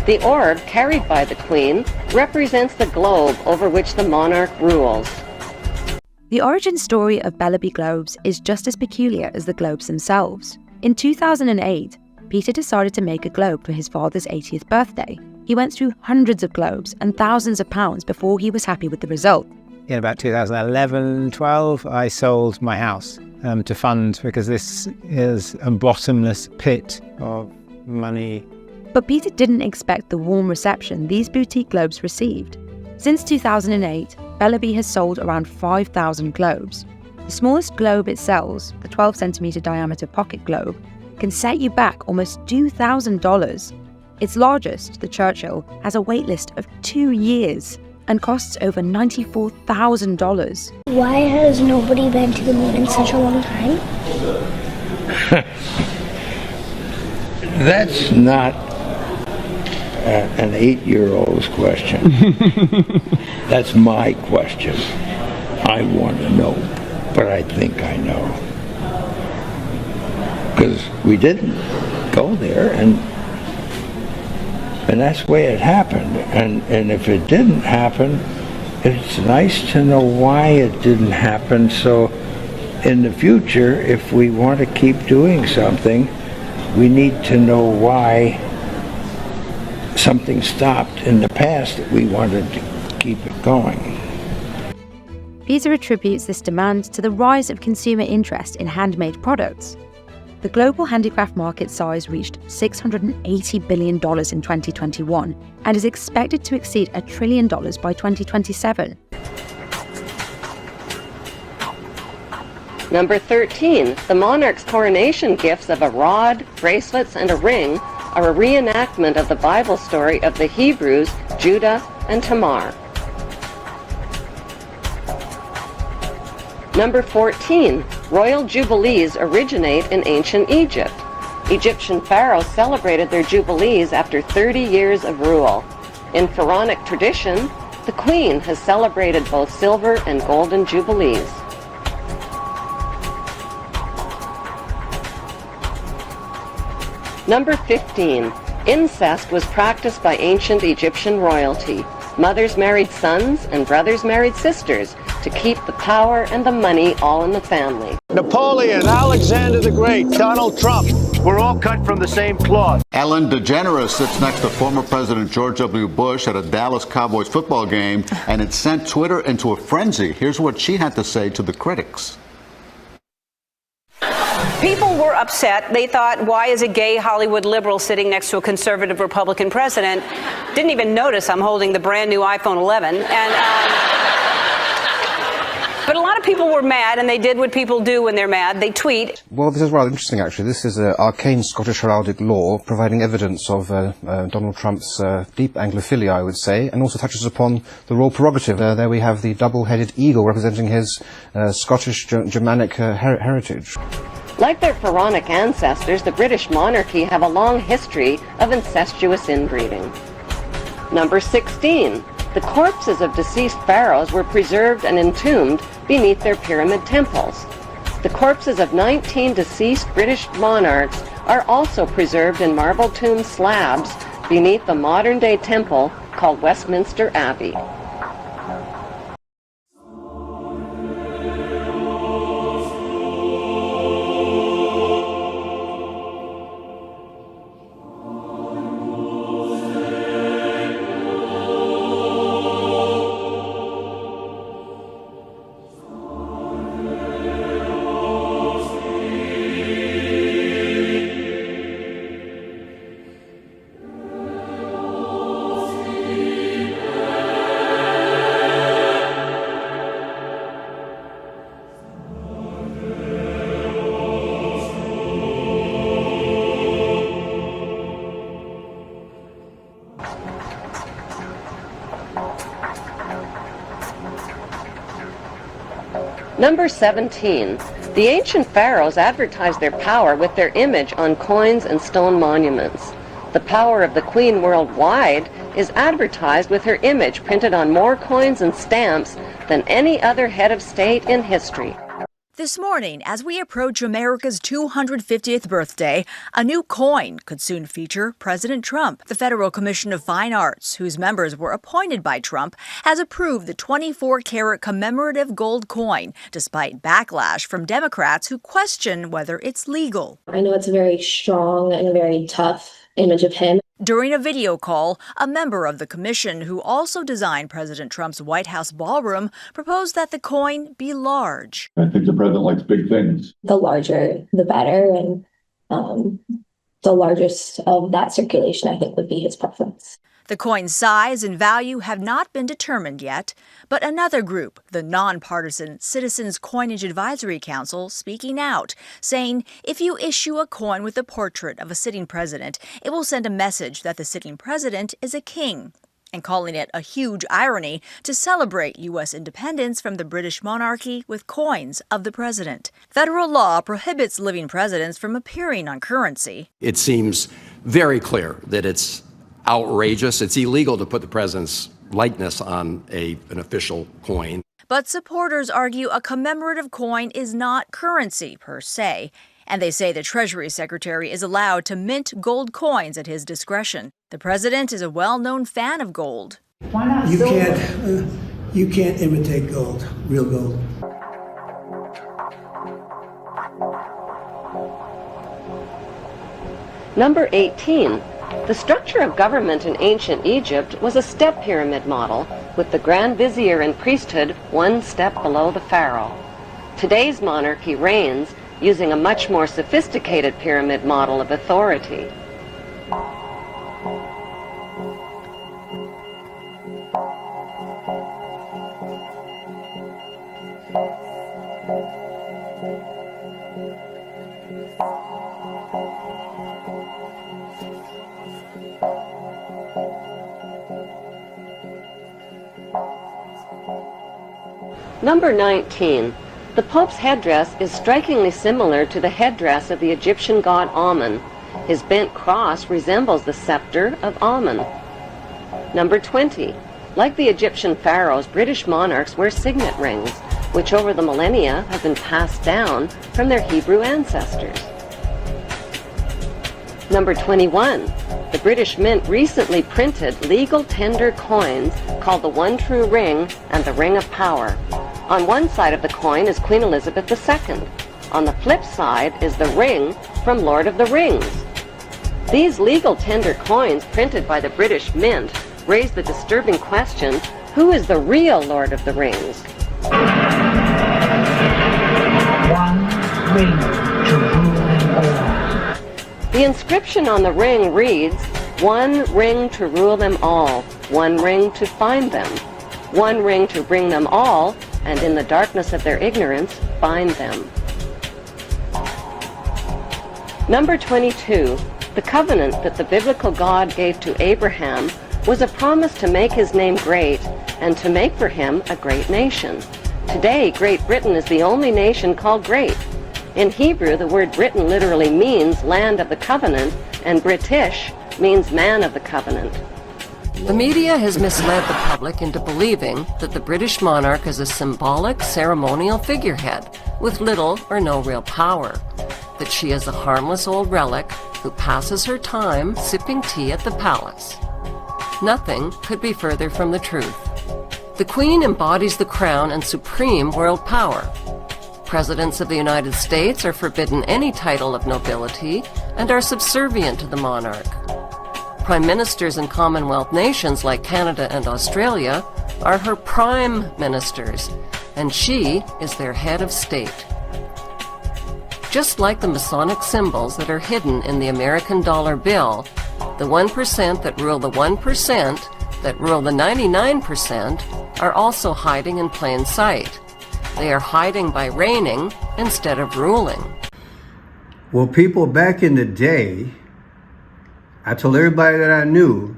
[SPEAKER 17] The orb carried by the Queen represents the globe over which the monarch rules.
[SPEAKER 3] The origin story of Bellaby globes is just as peculiar as the globes themselves. In 2008, Peter decided to make a globe for his father's 80th birthday. He went through hundreds of globes and thousands of pounds before he was happy with the result.
[SPEAKER 5] In about 2011-12, I sold my house to fund, because this is a bottomless pit of money.
[SPEAKER 3] But Peter didn't expect the warm reception these boutique globes received. Since 2008, Bellaby has sold around 5,000 globes. The smallest globe it sells, the 12cm diameter pocket globe, can set you back almost $2,000. Its largest, the Churchill, has a wait list of 2 years and costs over $94,000.
[SPEAKER 7] Why has nobody been to the moon in such a long time?
[SPEAKER 12] That's not an 8-year-old's question. That's my question. I want to know, but I think I know. Because we didn't go there, and that's the way it happened. And if it didn't happen, it's nice to know why it didn't happen, so in the future, if we want to keep doing something, we need to know why something stopped in the past that we wanted to keep it going.
[SPEAKER 3] Peter attributes this demand to the rise of consumer interest in handmade products. The global handicraft market size reached $680 billion in 2021 and is expected to exceed $1 trillion by 2027.
[SPEAKER 17] Number 13. The monarch's coronation gifts of a rod, bracelets, and a ring are a reenactment of the Bible story of the Hebrews, Judah, and Tamar. Number 14. Royal jubilees originate in ancient Egypt. Egyptian pharaohs celebrated their jubilees after 30 years of rule. In pharaonic tradition, the Queen has celebrated both silver and golden jubilees. Number 15. Incest was practiced by ancient Egyptian royalty. Mothers married sons and brothers married sisters to keep the power and the money all in the family.
[SPEAKER 22] Napoleon, Alexander the Great, Donald Trump, we're all cut from the same cloth.
[SPEAKER 25] Ellen DeGeneres sits next to former President George W. Bush at a Dallas Cowboys football game, and it sent Twitter into a frenzy. Here's what she had to say to the critics.
[SPEAKER 26] People were upset. They thought, why is a gay Hollywood liberal sitting next to a conservative Republican president? Didn't even notice I'm holding the brand new iPhone 11. But a lot of people were mad, and they did what people do when they're mad. They tweet.
[SPEAKER 27] Well, this is rather interesting, actually. This is arcane Scottish heraldic law providing evidence of Donald Trump's deep Anglophilia, I would say, and also touches upon the royal prerogative. There we have the double-headed eagle representing his Scottish Germanic heritage.
[SPEAKER 17] Like their pharaonic ancestors, the British monarchy have a long history of incestuous inbreeding. Number 16. The corpses of deceased pharaohs were preserved and entombed beneath their pyramid temples. The corpses of 19 deceased British monarchs are also preserved in marble tomb slabs beneath the modern-day temple called Westminster Abbey. Number 17. The ancient pharaohs advertised their power with their image on coins and stone monuments. The power of the Queen worldwide is advertised with her image printed on more coins and stamps than any other head of state in history.
[SPEAKER 4] This morning, as we approach America's 250th birthday, a new coin could soon feature President Trump. The Federal Commission of Fine Arts, whose members were appointed by Trump, has approved the 24-karat commemorative gold coin, despite backlash from Democrats who question whether it's legal.
[SPEAKER 7] I know it's a very strong and a very tough image of him.
[SPEAKER 4] During a video call, a member of the commission who also designed President Trump's White House ballroom proposed that the coin be large.
[SPEAKER 6] I think the president likes big things.
[SPEAKER 7] The larger, the better, and the largest of that circulation, I think, would be his preference.
[SPEAKER 4] The coin's size and value have not been determined yet, but another group, the nonpartisan Citizens Coinage Advisory Council, speaking out, saying if you issue a coin with a portrait of a sitting president, it will send a message that the sitting president is a king, and calling it a huge irony to celebrate U.S. independence from the British monarchy with coins of the president. Federal law prohibits living presidents from appearing on currency.
[SPEAKER 8] It seems very clear that it's outrageous. It's illegal to put the president's likeness on an official coin.
[SPEAKER 4] But supporters argue a commemorative coin is not currency per se, and they say the Treasury Secretary is allowed to mint gold coins at his discretion. The president is a well-known fan of gold.
[SPEAKER 9] Why not silver? You can't imitate gold, real gold.
[SPEAKER 17] Number 18. The structure of government in ancient Egypt was a step pyramid model, with the Grand Vizier and priesthood one step below the pharaoh. Today's monarchy reigns using a much more sophisticated pyramid model of authority. Number 19. The Pope's headdress is strikingly similar to the headdress of the Egyptian god Amun. His bent cross resembles the scepter of Amun. Number 20. Like the Egyptian pharaohs, British monarchs wear signet rings, which over the millennia have been passed down from their Hebrew ancestors. Number 21. The British Mint recently printed legal tender coins called the One True Ring and the Ring of Power. On one side of the coin is Queen Elizabeth II. On the flip side is the ring from Lord of the Rings. These legal tender coins printed by the British Mint raise the disturbing question, who is the real Lord of the Rings?
[SPEAKER 9] One ring to rule them all.
[SPEAKER 17] The inscription on the ring reads, "One ring to rule them all, one ring to find them, one ring to bring them all, and in the darkness of their ignorance, bind them." Number 22. The covenant that the biblical God gave to Abraham was a promise to make his name great and to make for him a great nation. Today, Great Britain is the only nation called great. In Hebrew, the word Britain literally means land of the covenant, and British means man of the covenant. The media has misled the public into believing that the British monarch is a symbolic, ceremonial figurehead with little or no real power, that she is a harmless old relic who passes her time sipping tea at the palace. Nothing could be further from the truth. The Queen embodies the crown and supreme world power. Presidents of the United States are forbidden any title of nobility and are subservient to the monarch. Prime ministers in Commonwealth nations like Canada and Australia are her prime ministers, and she is their head of state. Just like the Masonic symbols that are hidden in the American dollar bill, the 1% that rule the 1% that rule the 99% are also hiding in plain sight. They are hiding by reigning instead of ruling.
[SPEAKER 10] Well, people back in the day, I told everybody that I knew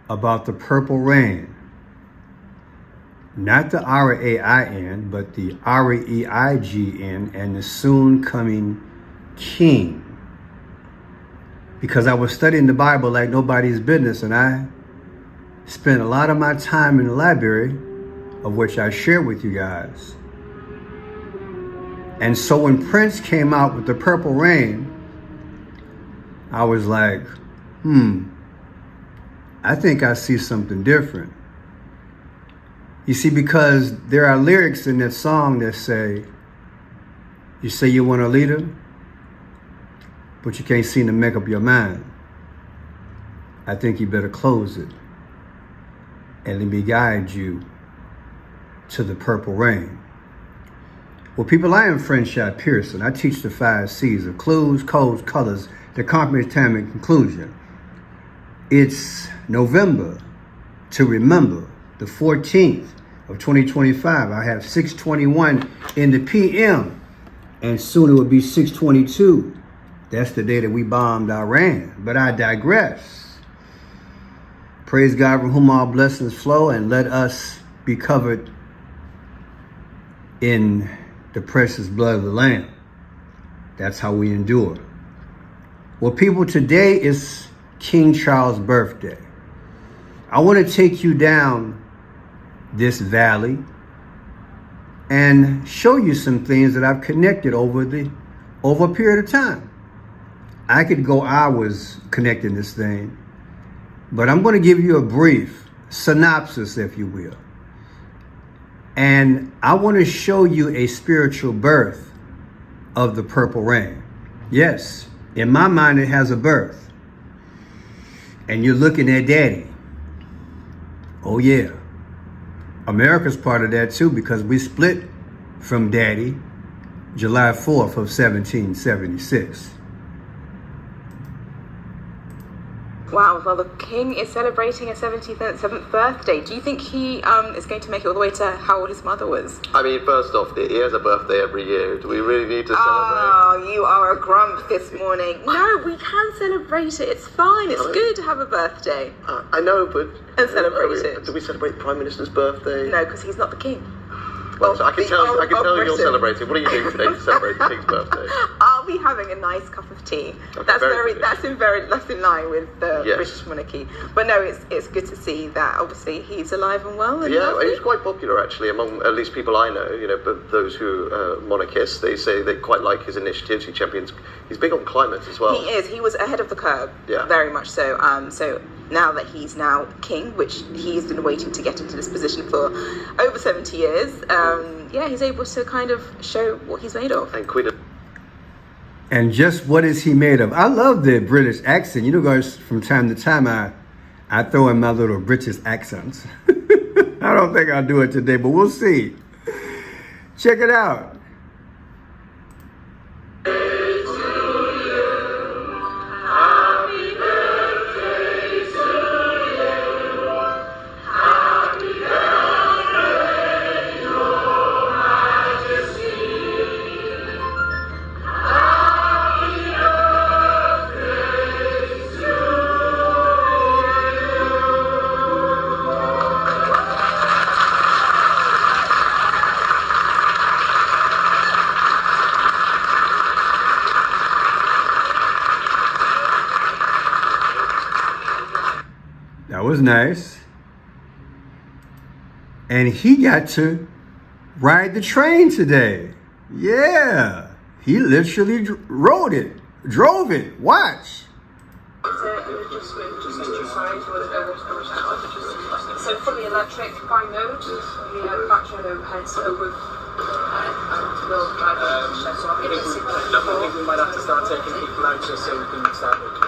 [SPEAKER 10] about the purple rain. Not the R-A-I-N, but the R-E-I-G-N, and the soon coming king. Because I was studying the Bible like nobody's business, and I spent a lot of my time in the library, of which I share with you guys. And so when Prince came out with the Purple Rain, I was like, I think I see something different. You see, because there are lyrics in that song that say, you say you want a leader, but you can't seem to make up your mind. I think you better close it and let me guide you to the purple rain. Well, people, I am Friendshot Pearson. I teach the 5 C's of clues, codes, colors, the comprehensive time and conclusion. It's November to remember, the 14th of 2025. I have 6:21 in the PM, and soon it will be 6:22. That's the day that we bombed Iran, but I digress. Praise God, from whom all blessings flow, and let us be covered in the precious blood of the Lamb. That's how we endure. Well, people, today is King Charles' birthday. I want to take you down this valley and show you some things that I've connected over a period of time. I could go hours connecting this thing, but I'm going to give you a brief synopsis, if you will. And I want to show you a spiritual birth of the purple rain. Yes, in my mind, it has a birth. And you're looking at Daddy. Oh yeah. America's part of that too, because we split from Daddy July 4th of 1776.
[SPEAKER 1] Wow, well, the king is celebrating a 77th birthday. Do you think he is going to make it all the way to how old his mother was?
[SPEAKER 11] I mean, first off, he has a birthday every year. Do we really need to celebrate?
[SPEAKER 1] Oh, you are a grump this morning. No, we can celebrate it. It's fine. It's good to have a birthday.
[SPEAKER 11] I know, but...
[SPEAKER 1] And celebrate it.
[SPEAKER 11] Do we celebrate the Prime Minister's birthday?
[SPEAKER 1] No, because he's not the king.
[SPEAKER 11] Well, so I can tell you're celebrating. What are you doing today to celebrate the king's birthday?
[SPEAKER 1] I'll be having a nice cup of tea.
[SPEAKER 11] Okay,
[SPEAKER 1] that's in line with the
[SPEAKER 11] Yes.
[SPEAKER 1] British monarchy. But no, it's good to see that obviously he's alive and well. And
[SPEAKER 11] Yeah,
[SPEAKER 1] healthy.
[SPEAKER 11] he's quite popular actually among at least people I know. You know, but those who are monarchists, they say they quite like his initiatives. He champions. He's big on climate as well.
[SPEAKER 1] He is. He was ahead of the curve.
[SPEAKER 11] Yeah.
[SPEAKER 1] Very much so. So now that he's now king, which he's been waiting to get into this position for over 70 years, he's able to kind of show what he's made of.
[SPEAKER 11] And Queen of...
[SPEAKER 10] And just what is he made of? I love the British accent. You know, guys, from time to time, I throw in my little British accents. I don't think I'll do it today, but we'll see. Check it out. That was nice. And he got to ride the train today. Yeah, he literally drove it. Watch.
[SPEAKER 13] So fully electric by node, we had battery overheads over.
[SPEAKER 14] I think we might have to start taking people out just so we can start looking.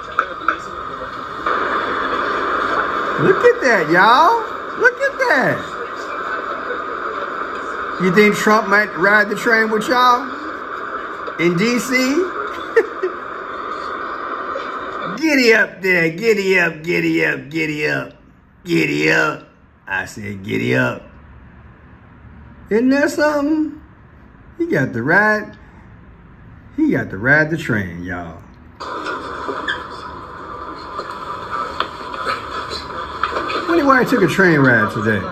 [SPEAKER 10] Look at that, y'all. Look at that. You think Trump might ride the train with y'all in D.C.? Giddy up there. Giddy up, giddy up, giddy up. Giddy up. I said giddy up. Isn't that something? He got to ride the train, y'all. Funny why I took a train ride today.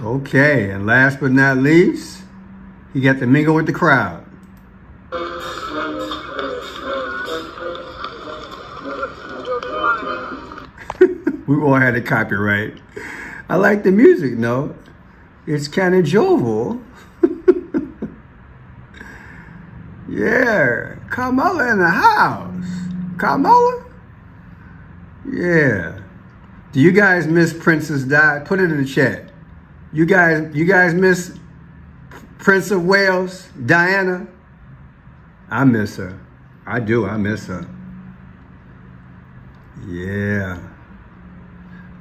[SPEAKER 10] Okay, and last but not least, You got to mingle with the crowd. We won't have the copyright. I like the music, no? It's kind of jovial. Yeah, Carmela in the house. Carmela? Yeah. Do you guys miss Princess Di? Put it in the chat. You guys miss Prince of Wales, Diana? I miss her. I do, I miss her. Yeah.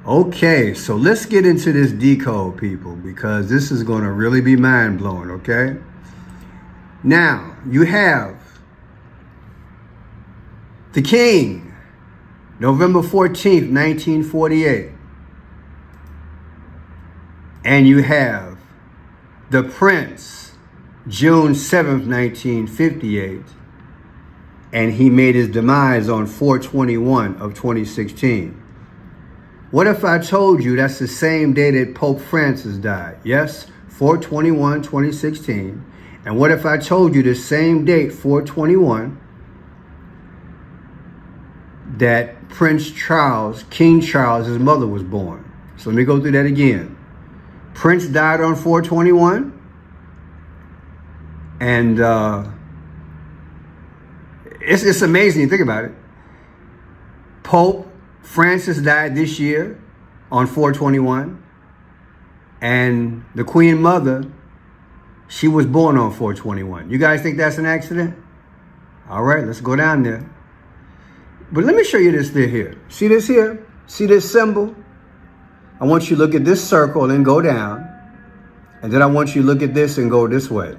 [SPEAKER 10] Okay, so let's get into this decode, people, because this is going to really be mind-blowing, okay? Now, you have the king, November 14th, 1948. And you have the prince, June 7th, 1958. And he made his demise on 4/21 of 2016. What if I told you that's the same day that Pope Francis died? Yes, 4/21, 2016. And what if I told you the same date, 4/21, that Prince Charles, King Charles, his mother was born? So let me go through that again. Prince died on 4/21. And it's amazing you think about it. Pope Francis died this year on 4/21. And the Queen Mother, she was born on 4/21. You guys think that's an accident? All right, let's go down there. But let me show you this thing here. See this here? See this symbol? I want you to look at this circle and go down. And then I want you to look at this and go this way.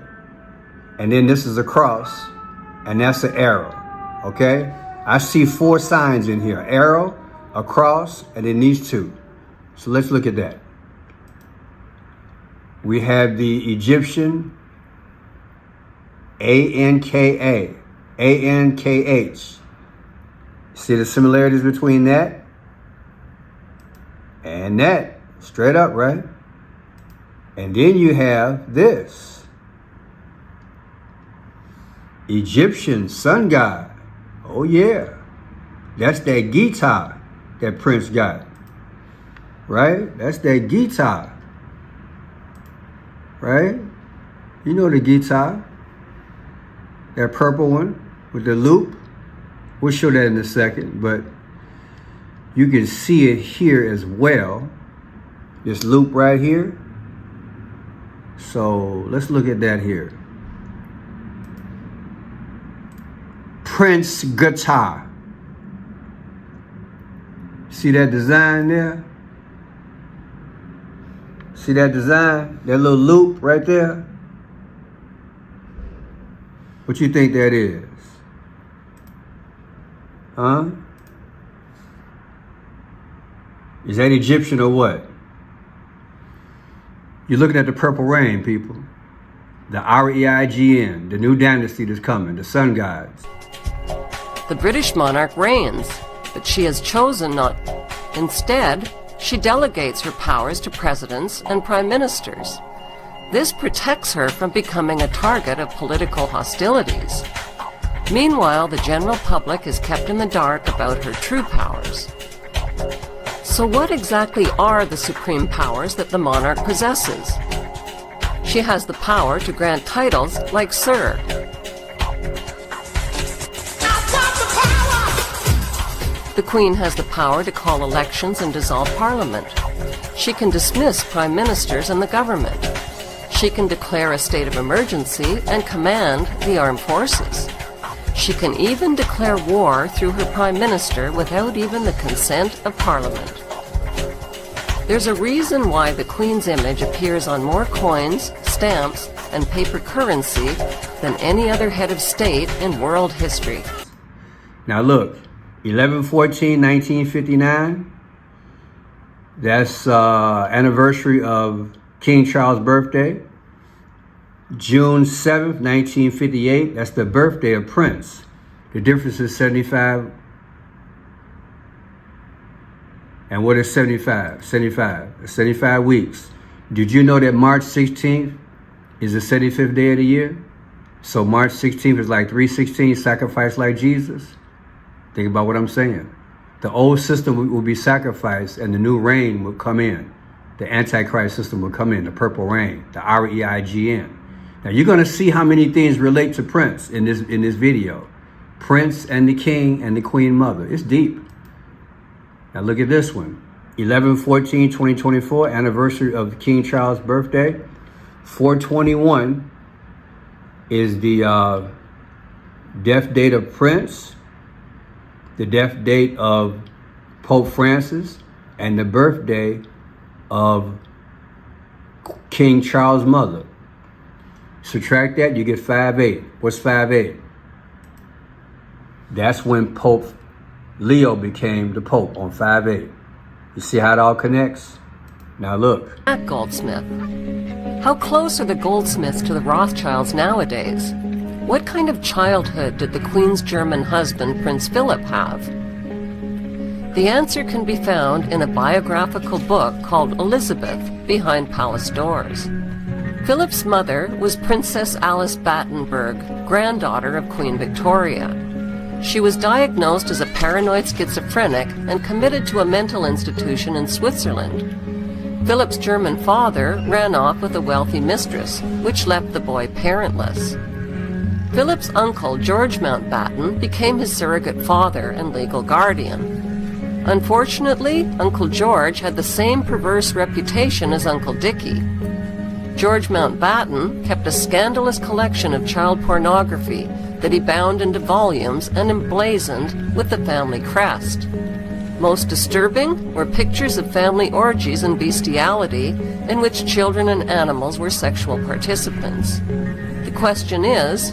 [SPEAKER 10] And then this is a cross. And that's an arrow. Okay? I see 4 signs in here. Arrow, a cross, and then these 2. So let's look at that. We have the Egyptian ANKA, ANKH. See the similarities between that and that, straight up, right? And then you have this Egyptian sun god. Oh yeah, that's that guitar that Prince got, right? That's that guitar. Right? You know the guitar. That purple one with the loop. We'll show that in a second, but you can see it here as well. This loop right here. So let's look at that here. Prince guitar. See that design there? See that design? That little loop right there? What you think that is? Huh? Is that Egyptian or what? You're looking at the purple rain, people. The REIGN, the new dynasty that's coming, the sun gods.
[SPEAKER 17] The British monarch reigns, but she has chosen not. Instead, she delegates her powers to presidents and prime ministers. This protects her from becoming a target of political hostilities. Meanwhile, the general public is kept in the dark about her true powers. So what exactly are the supreme powers that the monarch possesses? She has the power to grant titles like Sir. The Queen has the power to call elections and dissolve Parliament. She can dismiss prime ministers and the government. She can declare a state of emergency and command the armed forces. She can even declare war through her prime minister without even the consent of Parliament. There's a reason why the Queen's image appears on more coins, stamps, and paper currency than any other head of state in world history.
[SPEAKER 10] Now look, 11/14/1959, that's anniversary of King Charles' birthday. June 7th, 1958, that's the birthday of Prince. The difference is 75. And what is 75? 75. 75 weeks. Did you know that March 16th is the 75th day of the year. So March 16th is like 316, sacrificed like Jesus. Think about what I'm saying. The old system will be sacrificed and the new reign will come in. The Antichrist system will come in, the purple reign, the REIGN. Now you're going to see how many things relate to Prince in this video. Prince and the King and the Queen Mother. It's deep. Now look at this one. 11/14/2024, anniversary of King Charles' birthday. 421 is the death date of Prince, the death date of Pope Francis, and the birthday of King Charles' mother. Subtract that, you get 5/8. What's 5/8? That's when Pope Leo became the Pope on 5/8. You see how it all connects? Now look.
[SPEAKER 15] At Goldsmith. How close are the Goldsmiths to the Rothschilds nowadays? What kind of childhood did the Queen's German husband, Prince Philip, have? The answer can be found in a biographical book called Elizabeth, Behind Palace Doors. Philip's mother was Princess Alice Battenberg, granddaughter of Queen Victoria. She was diagnosed as a paranoid schizophrenic and committed to a mental institution in Switzerland. Philip's German father ran off with a wealthy mistress, which left the boy parentless. Philip's uncle, George Mountbatten, became his surrogate father and legal guardian. Unfortunately, Uncle George had the same perverse reputation as Uncle Dickie. George Mountbatten kept a scandalous collection of child pornography that he bound into volumes and emblazoned with the family crest. Most disturbing were pictures of family orgies and bestiality in which children and animals were sexual participants. The question is,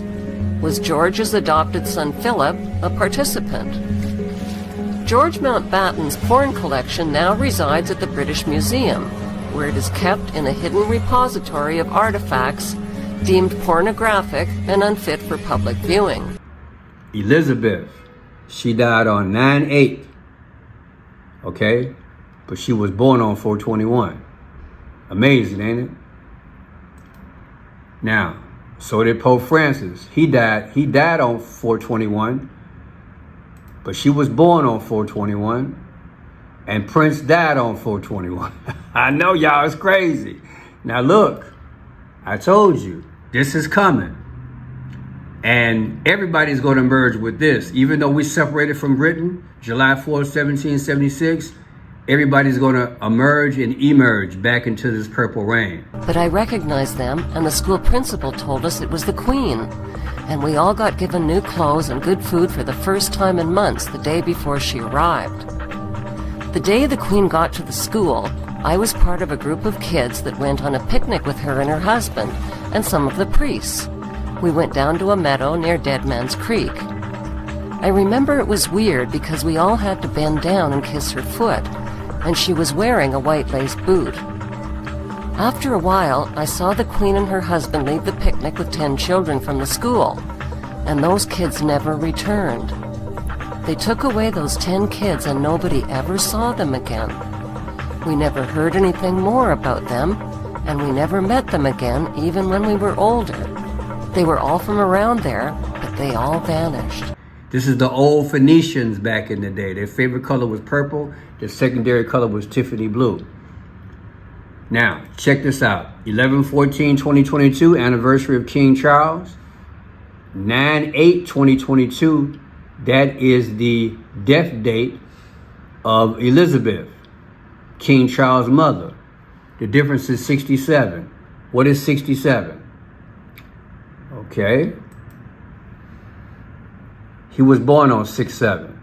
[SPEAKER 15] was George's adopted son Philip a participant? George Mountbatten's porn collection now resides at the British Museum, where it is kept in a hidden repository of artifacts deemed pornographic and unfit for public viewing.
[SPEAKER 10] Elizabeth, she died on 9/8, okay? But she was born on 4/21. Amazing, ain't it? Now, so did Pope Francis. He died on 4/21, but she was born on 4/21, and Prince died on 4/21. I know y'all, it's crazy. Now look, I told you, this is coming. And everybody's going to merge with this. Even though we separated from Britain, July 4th, 1776, everybody's going to emerge and emerge back into this purple reign.
[SPEAKER 15] But I recognized them, and the school principal told us it was the Queen. And we all got given new clothes and good food for the first time in months the day before she arrived. The day the Queen got to the school, I was part of a group of kids that went on a picnic with her and her husband and some of the priests. We went down to a meadow near Dead Man's Creek. I remember it was weird because we all had to bend down and kiss her foot, and she was wearing a white lace boot. After a while, I saw the Queen and her husband leave the picnic with 10 children from the school, and those kids never returned. They took away those 10 kids and nobody ever saw them again. We never heard anything more about them, and we never met them again even when we were older. They were all from around there, but they all vanished.
[SPEAKER 10] This is the old Phoenicians back in the day. Their favorite color was purple. Their secondary color was Tiffany blue. Now, check this out. 11/14/2022, anniversary of King Charles. 9/8/2022, that is the death date of Elizabeth, King Charles' mother. The difference is 67. What is 67? Okay. He was born on 6/7,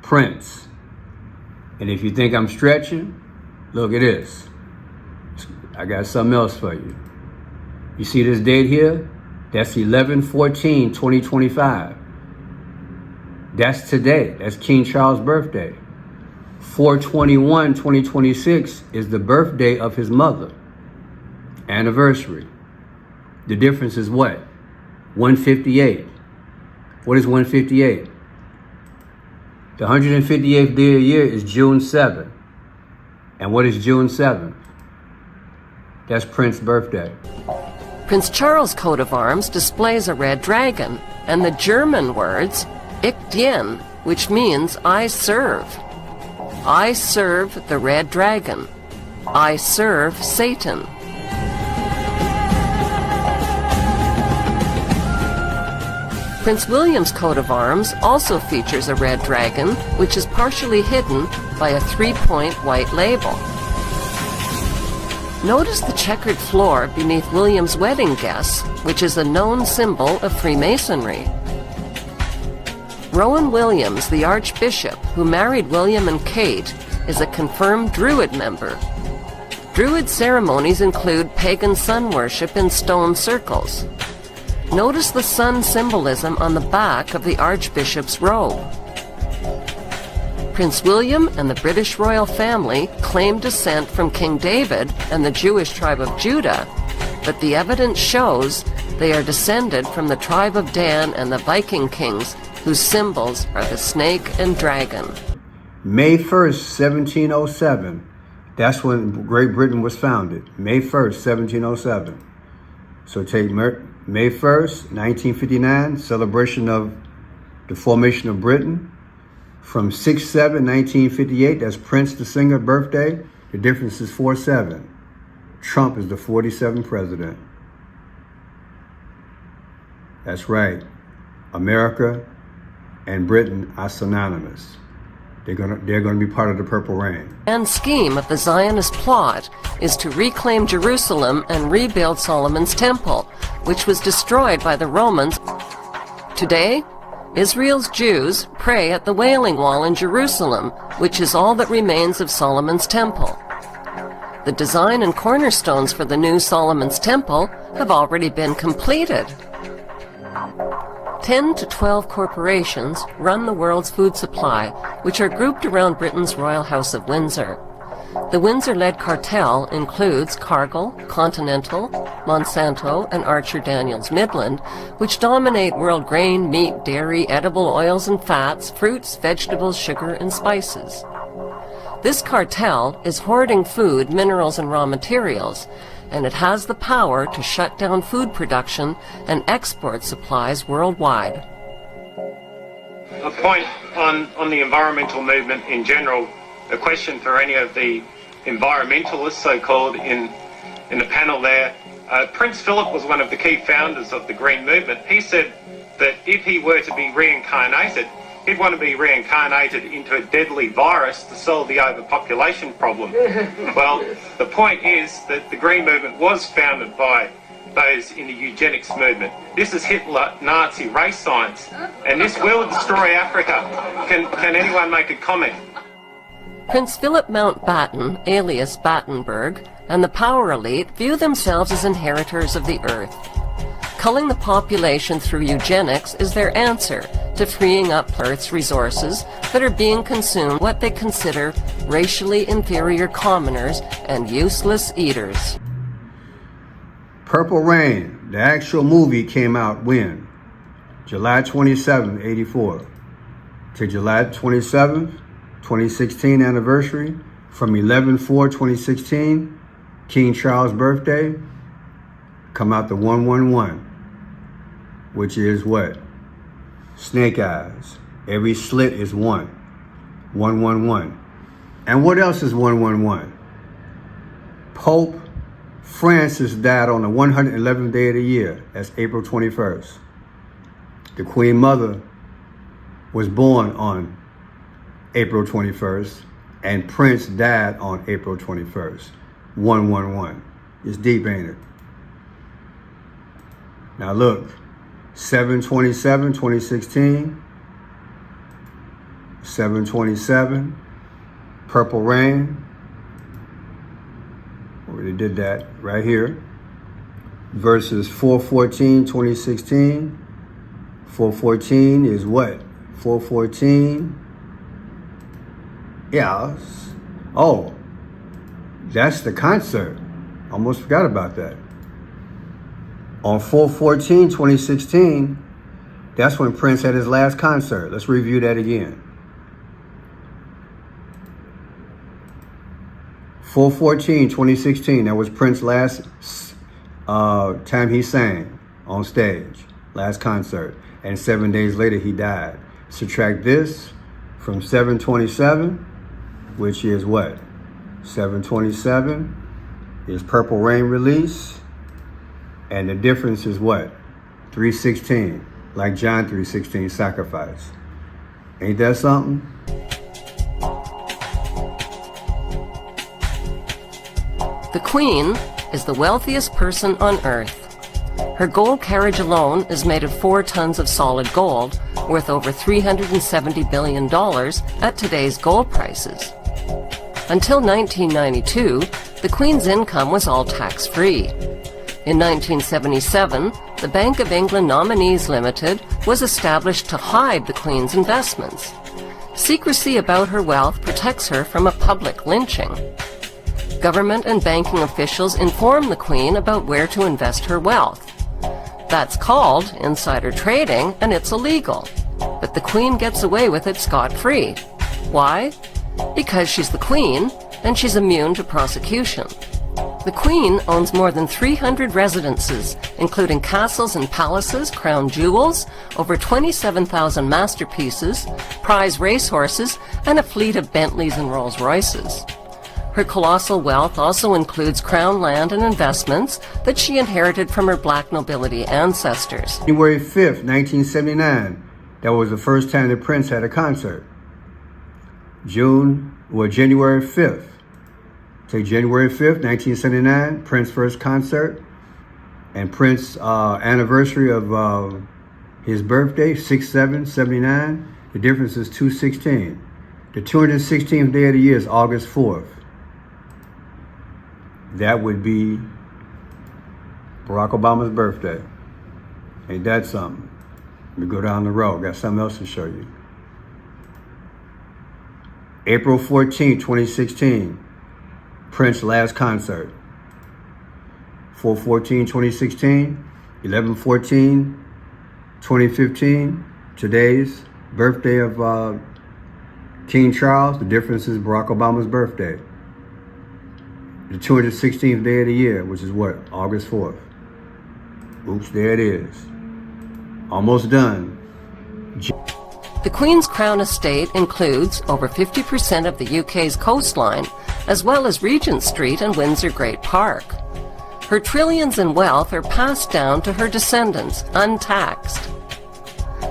[SPEAKER 10] Prince. And if you think I'm stretching, look at this. I got something else for you. You see this date here? That's 11/14/2025. That's today. That's King Charles' birthday. 4/21/2026 is the birthday of his mother. Anniversary. The difference is what? 158. What is 158? The 158th day of the year is June 7th. And what is June 7th? That's Prince's birthday.
[SPEAKER 15] Prince Charles' coat of arms displays a red dragon and the German words Ich dien, which means I serve. I serve the red dragon. I serve Satan. Prince William's coat of arms also features a red dragon, which is partially hidden by a 3-point white label. Notice the checkered floor beneath William's wedding guests, which is a known symbol of Freemasonry. Rowan Williams, the Archbishop who married William and Kate, is a confirmed Druid member. Druid ceremonies include pagan sun worship in stone circles. Notice the sun symbolism on the back of the Archbishop's robe. Prince William and the British royal family claim descent from King David and the Jewish tribe of Judah, but the evidence shows they are descended from the tribe of Dan and the Viking kings, whose symbols are the snake and dragon.
[SPEAKER 10] May 1st, 1707. That's when Great Britain was founded. May 1st, 1707. So take May 1st, 1959, celebration of the formation of Britain. From 6/7, 1958, that's Prince the singer birthday. The difference is 4/7. Trump is the 47th president. That's right. America and Britain are synonymous. They're gonna be part of the Purple Rain.
[SPEAKER 15] And scheme of the Zionist plot is to reclaim Jerusalem and rebuild Solomon's temple, which was destroyed by the Romans. Today, Israel's Jews pray at the Wailing Wall in Jerusalem, which is all that remains of Solomon's temple. The design and cornerstones for the new Solomon's temple have already been completed. 10 to 12 corporations run the world's food supply, which are grouped around Britain's Royal House of Windsor. The Windsor-led cartel includes Cargill, Continental, Monsanto, and Archer Daniels Midland, which dominate world grain, meat, dairy, edible oils and fats, fruits, vegetables, sugar, and spices. This cartel is hoarding food, minerals, and raw materials, and it has the power to shut down food production and export supplies worldwide.
[SPEAKER 16] A point on the environmental movement in general, a question for any of the environmentalists, so-called, in the panel there. Prince Philip was one of the key founders of the Green Movement. He said that if he were to be reincarnated, he'd want to be reincarnated into a deadly virus to solve the overpopulation problem. Well, the point is that the Green Movement was founded by those in the eugenics movement. This is Hitler Nazi race science, and this will destroy Africa. Can anyone make a comment?
[SPEAKER 15] Prince Philip Mountbatten, alias Battenberg, and the power elite view themselves as inheritors of the earth. Culling the population through eugenics is their answer to freeing up Earth's resources that are being consumed what they consider racially inferior commoners and useless eaters.
[SPEAKER 10] Purple Rain, the actual movie, came out when? July 27, 84. To July 27th, 2016 anniversary, from 11/4/2016, King Charles' birthday, come out the 111, which is what? Snake eyes. Every slit is 1. 111. And what else is 111? Pope Francis died on the 111th day of the year. That's April 21st. The Queen Mother was born on April 21st, and Prince died on April 21st. 111. It's deep, ain't it? Now look, 7/27/2016, 7/27, Purple Rain. Already did that right here. Verses 4/14/2016. 4/14 is what? 4/14. Yes. Oh, that's the concert. Almost forgot about that. On 4/14/2016, that's when Prince had his last concert. Let's review that again. 4/14/2016, that was Prince's time he sang on stage, last concert, and 7 days later he died. Subtract this from 727, which is what? 727 is Purple Rain release, and the difference is what? 316, like John 3:16, sacrifice. Ain't that something?
[SPEAKER 15] The Queen is the wealthiest person on Earth. Her gold carriage alone is made of 4 tons of solid gold, worth over $370 billion at today's gold prices. Until 1992, the Queen's income was all tax-free. In 1977, the Bank of England Nominees Limited was established to hide the Queen's investments. Secrecy about her wealth protects her from a public lynching. Government and banking officials inform the Queen about where to invest her wealth. That's called insider trading, and it's illegal. But the Queen gets away with it scot-free. Why? Because she's the Queen, and she's immune to prosecution. The Queen owns more than 300 residences, including castles and palaces, crown jewels, over 27,000 masterpieces, prize racehorses, and a fleet of Bentleys and Rolls-Royces. Her colossal wealth also includes crown land and investments that she inherited from her black nobility ancestors.
[SPEAKER 10] January 5th, 1979, that was the first time the Prince had a concert. January 5th. Take January 5th, 1979, Prince's first concert, and Prince's anniversary of his birthday, 6/7/79. The difference is 216. The 216th day of the year is August 4th. That would be Barack Obama's birthday. Ain't that something? Let me go down the road. Got something else to show you. April 14, 2016, Prince's last concert. 4/14/2016, 11/14/2015, today's birthday of King Charles. The difference is Barack Obama's birthday. The 216th day of the year, which is what? August 4th. Oops, there it is. Almost done.
[SPEAKER 15] The Queen's Crown Estate includes over 50% of the UK's coastline, as well as Regent Street and Windsor Great Park. Her trillions in wealth are passed down to her descendants, untaxed.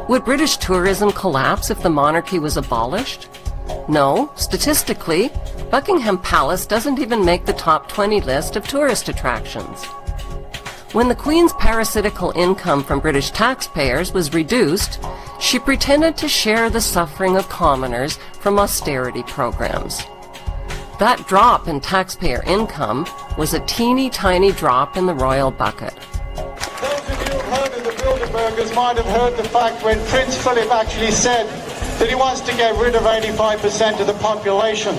[SPEAKER 15] Would British tourism collapse if the monarchy was abolished? No, statistically, Buckingham Palace doesn't even make the top 20 list of tourist attractions. When the Queen's parasitical income from British taxpayers was reduced, she pretended to share the suffering of commoners from austerity programs. That drop in taxpayer income was a teeny tiny drop in the royal bucket.
[SPEAKER 2] Those of you who've heard of the Bilderbergers might have heard the fact when Prince Philip actually said that he wants to get rid of 85% of the population.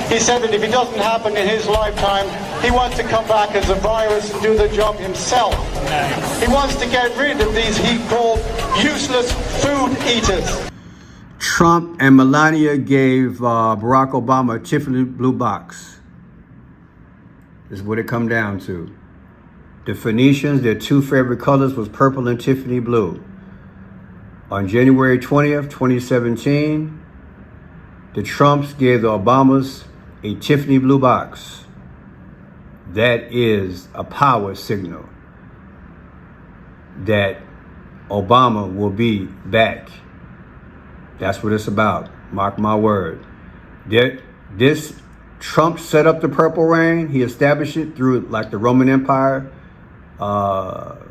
[SPEAKER 2] He said that if it doesn't happen in his lifetime, he wants to come back as a virus and do the job himself. He wants to get rid of these he called useless food eaters.
[SPEAKER 10] Trump and Melania gave Barack Obama a Tiffany blue box. This is what it come down to. The Phoenicians, their 2 favorite colors was purple and Tiffany blue. On January 20th, 2017, the Trumps gave the Obamas a Tiffany blue box. That is a power signal that Obama will be back. That's what it's about. Mark my word. This Trump set up the purple rain. He established it through like the Roman Empire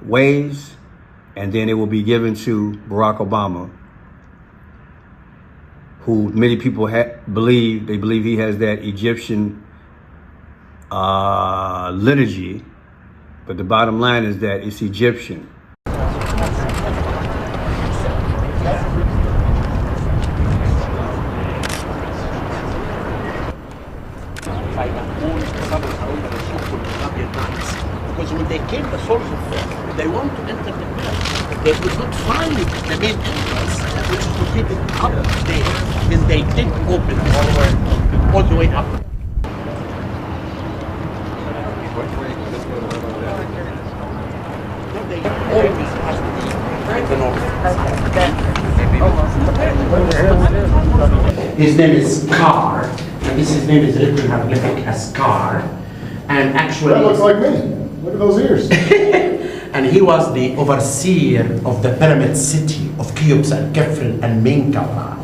[SPEAKER 10] ways, and then it will be given to Barack Obama, who many people believe he has that Egyptian liturgy, but the bottom line is that it's Egyptian.
[SPEAKER 18] Because when they came, the souls of them, they want to enter the place. They could not find the main entrance, which is to keep it up there. Then they did open all the way up. they always has to be the north. His name is Car, and his name is written hieroglyphic as Car, and actually
[SPEAKER 5] that looks like me. Look at those ears.
[SPEAKER 18] and he was the overseer of the pyramid city of Cheops and Kefren and Menkaure.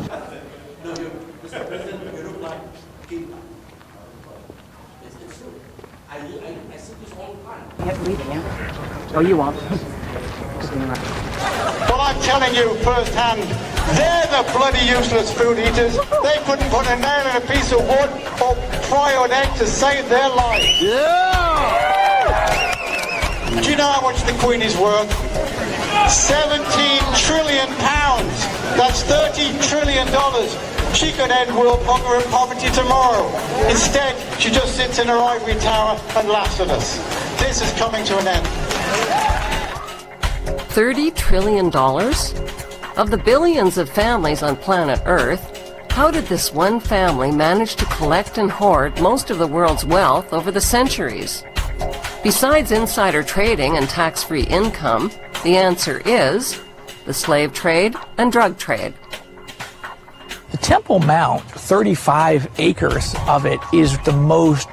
[SPEAKER 12] Oh, you won't.
[SPEAKER 2] Well, I'm telling you firsthand, they're the bloody useless food eaters. They couldn't put a nail in a piece of wood or fry an egg to save their lives. Yeah! Do you know how much the Queen is worth? 17 trillion pounds. That's $30 trillion. She could end world hunger and poverty tomorrow. Instead, she just sits in her ivory tower and laughs at us. This is coming to an end.
[SPEAKER 15] $30 trillion? Of the billions of families on planet Earth, how did this one family manage to collect and hoard most of the world's wealth over the centuries? Besides insider trading and tax-free income, the answer is the slave trade and drug trade.
[SPEAKER 19] The Temple Mount, 35 acres of it, is the most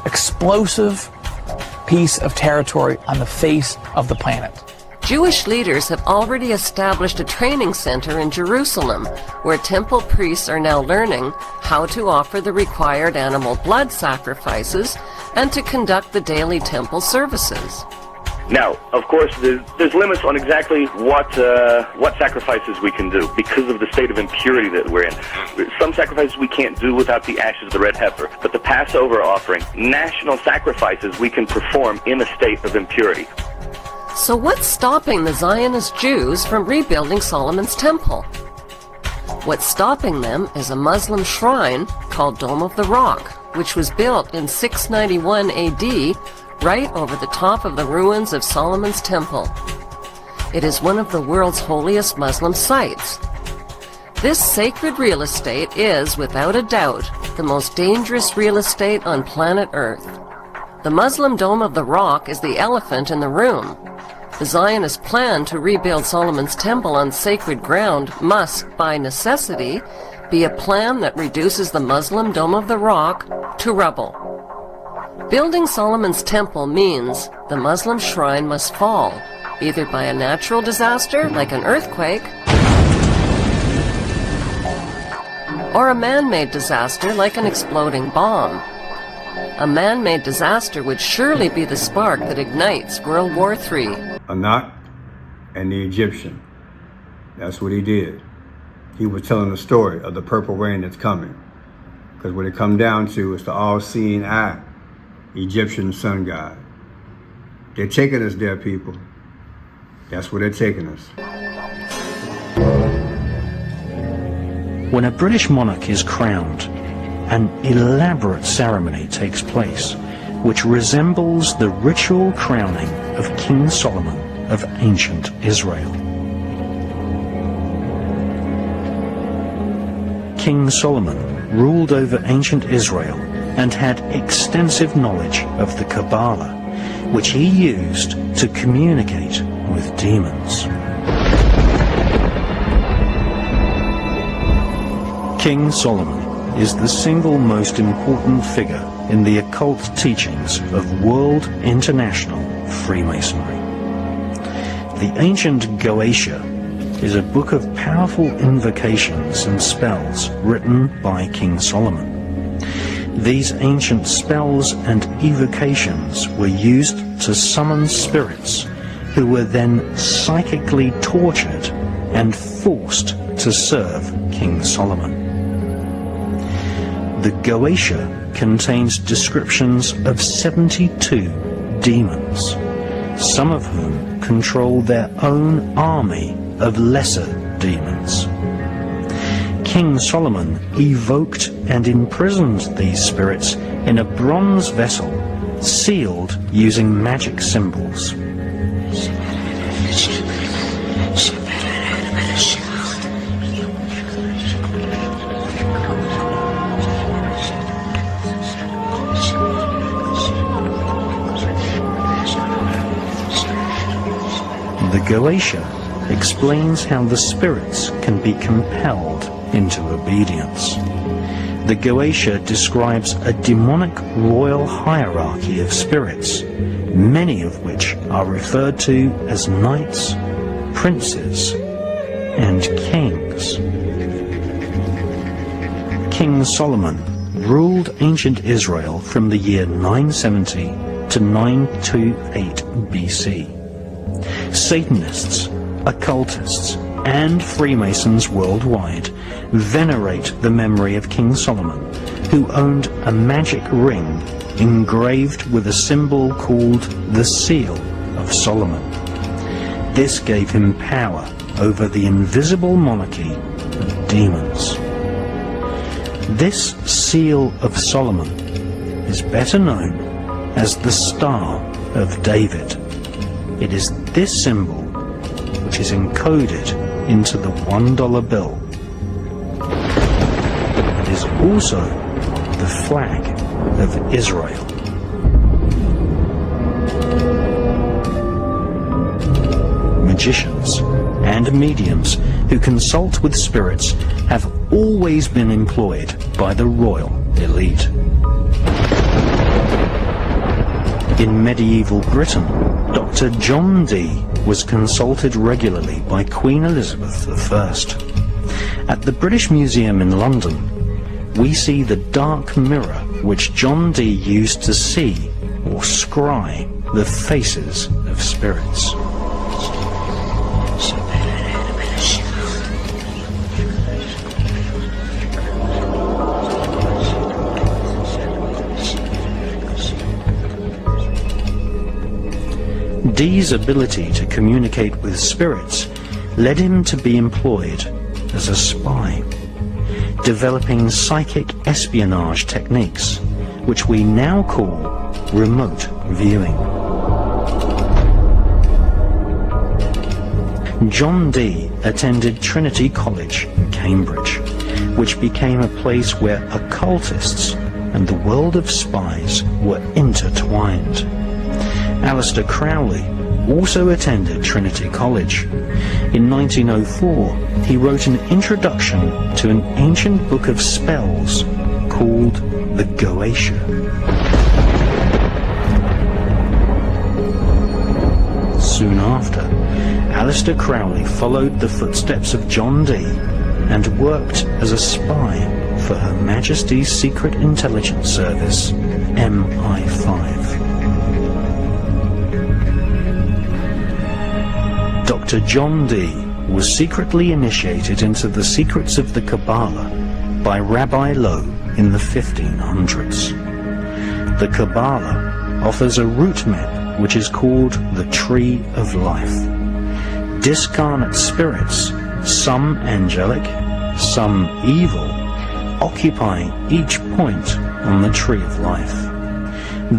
[SPEAKER 19] explosive piece of territory on the face of the planet.
[SPEAKER 15] Jewish leaders have already established a training center in Jerusalem, where temple priests are now learning how to offer the required animal blood sacrifices and to conduct the daily temple services.
[SPEAKER 20] Now, of course, there's limits on exactly what sacrifices we can do because of the state of impurity that we're in. Some sacrifices we can't do without the ashes of the red heifer, but the Passover offering, national sacrifices we can perform in a state of impurity.
[SPEAKER 15] So what's stopping the Zionist Jews from rebuilding Solomon's temple? What's stopping them is a Muslim shrine called Dome of the Rock, which was built in 691 AD right over the top of the ruins of Solomon's temple. It is one of the world's holiest Muslim sites. This sacred real estate is, without a doubt, the most dangerous real estate on planet Earth. The Muslim Dome of the Rock is the elephant in the room. The Zionist plan to rebuild Solomon's temple on sacred ground must, by necessity, be a plan that reduces the Muslim Dome of the Rock to rubble. Building Solomon's temple means the Muslim shrine must fall, either by a natural disaster like an earthquake, or a man-made disaster like an exploding bomb. A man-made disaster would surely be the spark that ignites World War III.
[SPEAKER 10] Anak and the Egyptian. That's what he did. He was telling the story of the purple rain that's coming. Because what it come down to is the all-seeing eye, Egyptian sun god. They're taking us there, people. That's where they're taking us.
[SPEAKER 21] When a British monarch is crowned, an elaborate ceremony takes place, which resembles the ritual crowning of King Solomon of ancient Israel. King Solomon ruled over ancient Israel and had extensive knowledge of the Kabbalah, which he used to communicate with demons. King Solomon is the single most important figure in the occult teachings of World International Freemasonry. The ancient Goetia is a book of powerful invocations and spells written by King Solomon. These ancient spells and evocations were used to summon spirits who were then psychically tortured and forced to serve King Solomon. The Goetia contains descriptions of 72 demons, some of whom control their own army of lesser demons. King Solomon evoked and imprisoned these spirits in a bronze vessel sealed using magic symbols. Goetia explains how the spirits can be compelled into obedience. The Goetia describes a demonic royal hierarchy of spirits, many of which are referred to as knights, princes, and kings. King Solomon ruled ancient Israel from the year 970 to 928 BC. Satanists, occultists, and Freemasons worldwide venerate the memory of King Solomon, who owned a magic ring engraved with a symbol called the Seal of Solomon. This gave him power over the invisible monarchy of demons. This Seal of Solomon is better known as the Star of David. It is this symbol which is encoded into the $1 bill. It is also the flag of Israel. Magicians and mediums who consult with spirits have always been employed by the royal elite. In medieval Britain, Dr. John Dee was consulted regularly by Queen Elizabeth I. At the British Museum in London, we see the dark mirror which John Dee used to see or scry the faces of spirits. Dee's ability to communicate with spirits led him to be employed as a spy, developing psychic espionage techniques, which we now call remote viewing. John Dee attended Trinity College in Cambridge, which became a place where occultists and the world of spies were intertwined. Aleister Crowley also attended Trinity College. In 1904, he wrote an introduction to an ancient book of spells called the Goetia. Soon after, Aleister Crowley followed the footsteps of John Dee and worked as a spy for Her Majesty's Secret Intelligence Service, MI5. Dr. John Dee was secretly initiated into the secrets of the Kabbalah by Rabbi Lowe in the 1500s. The Kabbalah offers a route map which is called the Tree of Life. Discarnate spirits, some angelic, some evil, occupy each point on the Tree of Life.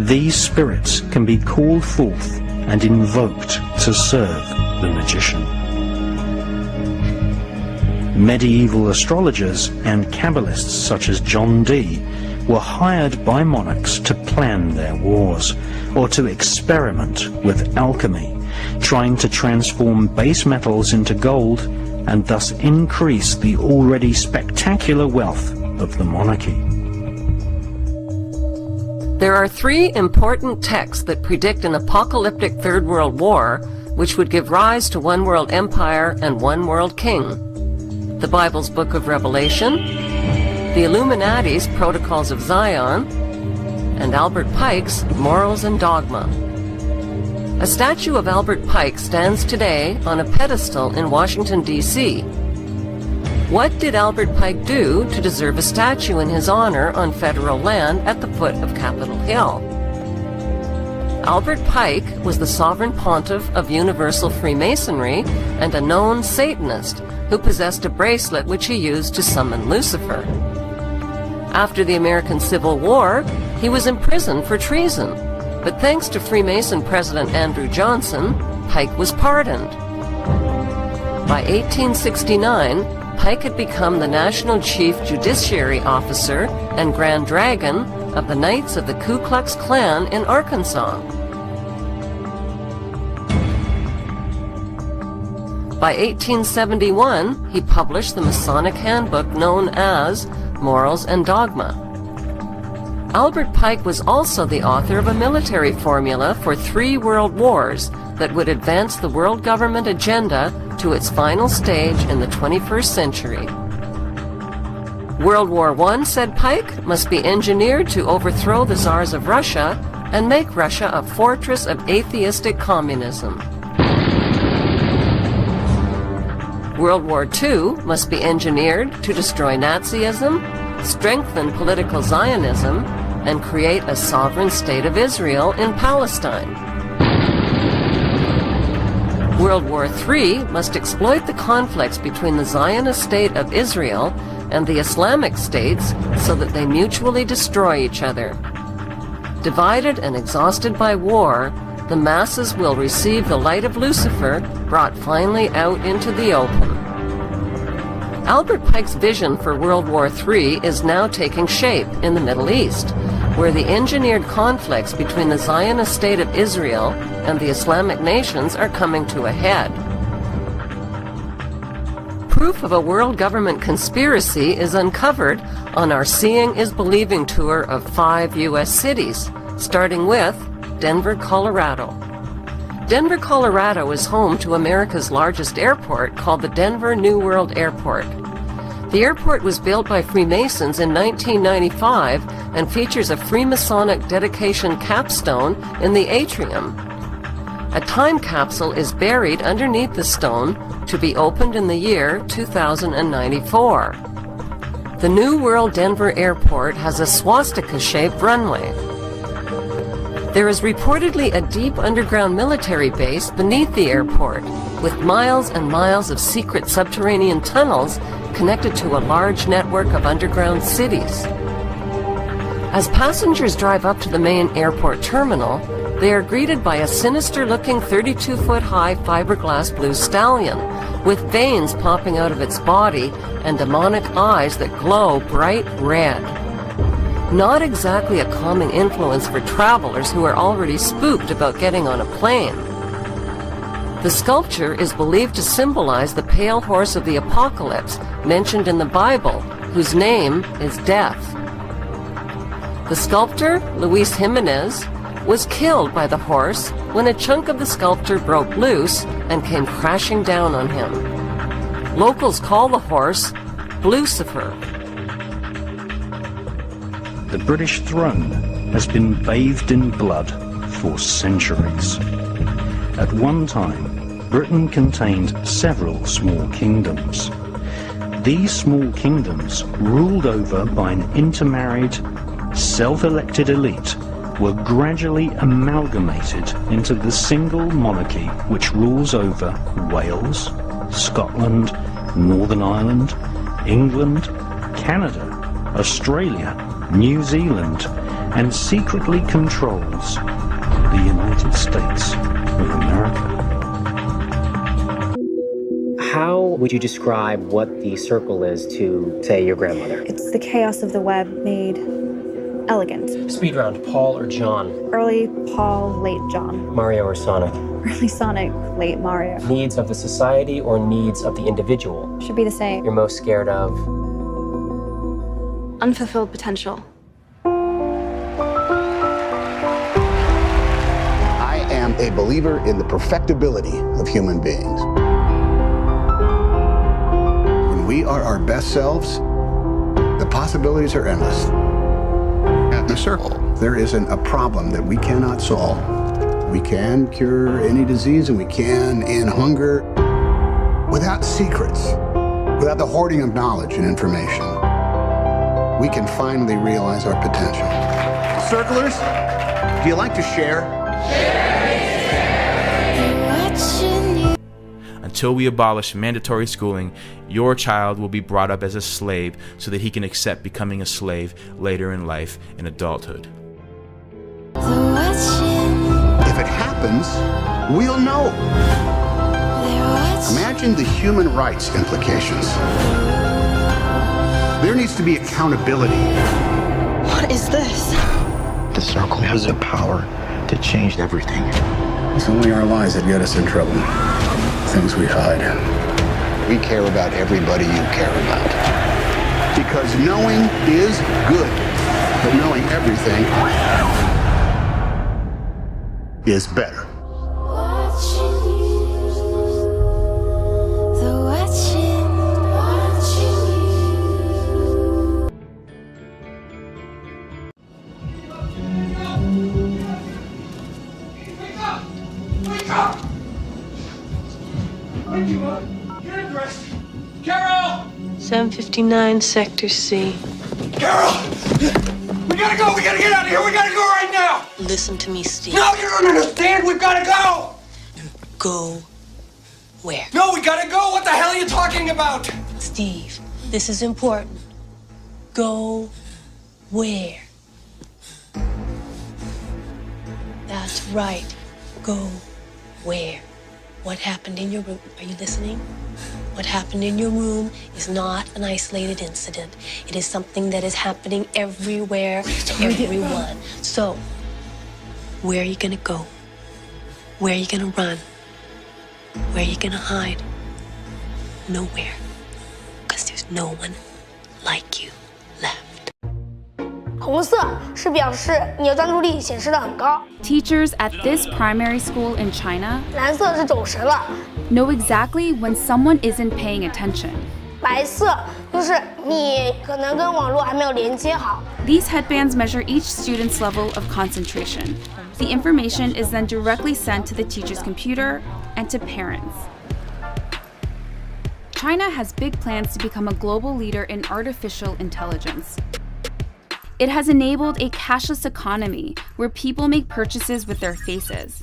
[SPEAKER 21] These spirits can be called forth and invoked to serve the magician. Medieval astrologers and Kabbalists such as John Dee were hired by monarchs to plan their wars or to experiment with alchemy, trying to transform base metals into gold and thus increase the already spectacular wealth of the monarchy.
[SPEAKER 15] There are three important texts that predict an apocalyptic Third World War, which would give rise to one world empire and one world king. The Bible's Book of Revelation, the Illuminati's Protocols of Zion, and Albert Pike's Morals and Dogma. A statue of Albert Pike stands today on a pedestal in Washington, D.C. What did Albert Pike do to deserve a statue in his honor on federal land at the foot of Capitol Hill? Albert Pike was the sovereign pontiff of Universal Freemasonry and a known Satanist who possessed a bracelet which he used to summon Lucifer. After the American Civil War, he was imprisoned for treason, but thanks to Freemason President Andrew Johnson, Pike was pardoned. By 1869, Pike had become the National Chief Judiciary Officer and Grand Dragon of the Knights of the Ku Klux Klan in Arkansas. By 1871, he published the Masonic handbook known as Morals and Dogma. Albert Pike was also the author of a military formula for 3 world wars that would advance the world government agenda to its final stage in the 21st century. World War I, said Pike, must be engineered to overthrow the Tsars of Russia and make Russia a fortress of atheistic communism. World War II must be engineered to destroy Nazism, strengthen political Zionism, and create a sovereign state of Israel in Palestine. World War III must exploit the conflicts between the Zionist state of Israel and the Islamic states so that they mutually destroy each other. Divided and exhausted by war, the masses will receive the light of Lucifer brought finally out into the open. Albert Pike's vision for World War III is now taking shape in the Middle East, where the engineered conflicts between the Zionist state of Israel and the Islamic nations are coming to a head. Proof of a world government conspiracy is uncovered on our Seeing is Believing tour of 5 U.S. cities, starting with Denver, Colorado. Denver, Colorado is home to America's largest airport called the Denver New World Airport. The airport was built by Freemasons in 1995 and features a Freemasonic dedication capstone in the atrium. A time capsule is buried underneath the stone to be opened in the year 2094. The New World Denver Airport has a swastika-shaped runway. There is reportedly a deep underground military base beneath the airport, with miles and miles of secret subterranean tunnels connected to a large network of underground cities. As passengers drive up to the main airport terminal, they are greeted by a sinister-looking 32-foot-high fiberglass blue stallion, with veins popping out of its body and demonic eyes that glow bright red. Not exactly a calming influence for travelers who are already spooked about getting on a plane. The sculpture is believed to symbolize the pale horse of the apocalypse mentioned in the Bible, whose name is Death. The sculptor, Luis Jimenez, was killed by the horse when a chunk of the sculpture broke loose and came crashing down on him. Locals call the horse Blucifer.
[SPEAKER 21] The British throne has been bathed in blood for centuries. At one time, Britain contained several small kingdoms. These small kingdoms, ruled over by an intermarried, self-elected elite, were gradually amalgamated into the single monarchy which rules over Wales, Scotland, Northern Ireland, England, Canada, Australia, New Zealand, and secretly controls the United States of America.
[SPEAKER 12] How would you describe what the circle is to, say, your grandmother?
[SPEAKER 3] It's the chaos of the web made elegant.
[SPEAKER 12] Speed round, Paul or John?
[SPEAKER 3] Early Paul, late John.
[SPEAKER 12] Mario or Sonic?
[SPEAKER 3] Early Sonic, late Mario.
[SPEAKER 12] Needs of the society or needs of the individual?
[SPEAKER 3] Should be the same.
[SPEAKER 12] You're most scared of?
[SPEAKER 3] Unfulfilled potential.
[SPEAKER 22] I am a believer in the perfectibility of human beings. When we are our best selves, the possibilities are endless. At the circle, there isn't a problem that we cannot solve. We can cure any disease and we can end hunger without secrets, without the hoarding of knowledge and information. We can finally realize our potential. Circlers, do you like to share?
[SPEAKER 23] Until we abolish mandatory schooling, your child will be brought up as a slave so that he can accept becoming a slave later in life in adulthood.
[SPEAKER 22] If it happens, we'll know. Imagine the human rights implications. There needs to be accountability.
[SPEAKER 3] What is this?
[SPEAKER 22] The circle has the power to change everything. It's only our lies that get us in trouble. things we hide. We care about everybody you care about. Because knowing is good, but knowing everything is better.
[SPEAKER 6] Carol! 759 Sector C.
[SPEAKER 7] Carol! We gotta go! We gotta get out of here! We gotta go right now!
[SPEAKER 6] Listen to me, Steve.
[SPEAKER 7] No, you don't understand! We've gotta go!
[SPEAKER 6] Go where?
[SPEAKER 7] No, we gotta go! What the hell are you talking about?
[SPEAKER 6] Steve, this is important. Go where? That's right. Go where? What happened in your room? Are you listening? What happened in your room is not an isolated incident. It is something that is happening everywhere to everyone. So, where are you gonna go? Where are you gonna run? Where are you gonna hide? Nowhere. Because there's no one like you left.
[SPEAKER 8] 红色是表示你的专注力显示得很高。
[SPEAKER 24] Teachers at this primary school in China
[SPEAKER 8] 蓝色是走神了。
[SPEAKER 24] know exactly when someone isn't paying attention.
[SPEAKER 8] 白色就是你可能跟网络还没有连接好。
[SPEAKER 24] These headbands measure each student's level of concentration. The information is then directly sent to the teacher's computer and to parents. China has big plans to become a global leader in artificial intelligence. It has enabled a cashless economy where people make purchases with their faces.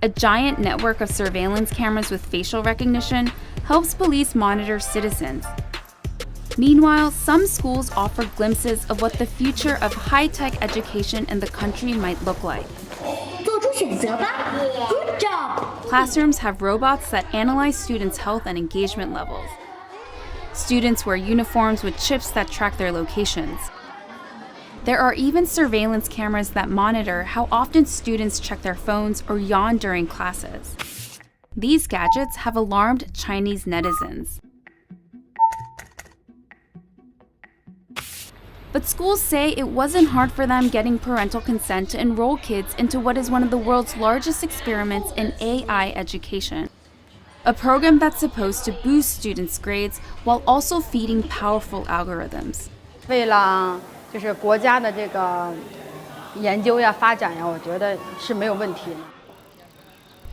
[SPEAKER 24] A giant network of surveillance cameras with facial recognition helps police monitor citizens. Meanwhile, some schools offer glimpses of what the future of high-tech education in the country might look like.
[SPEAKER 8] 做出选择吧 Good job!
[SPEAKER 24] Classrooms have robots that analyze students' health and engagement levels. Students wear uniforms with chips that track their locations. There are even surveillance cameras that monitor how often students check their phones or yawn during classes. These gadgets have alarmed Chinese netizens. But schools say it wasn't hard for them getting parental consent to enroll kids into what is one of the world's largest experiments in AI education. A program that's supposed to boost students' grades while also feeding powerful algorithms.
[SPEAKER 25] 为了就是国家的这个研究呀、发展呀，我觉得是没有问题的。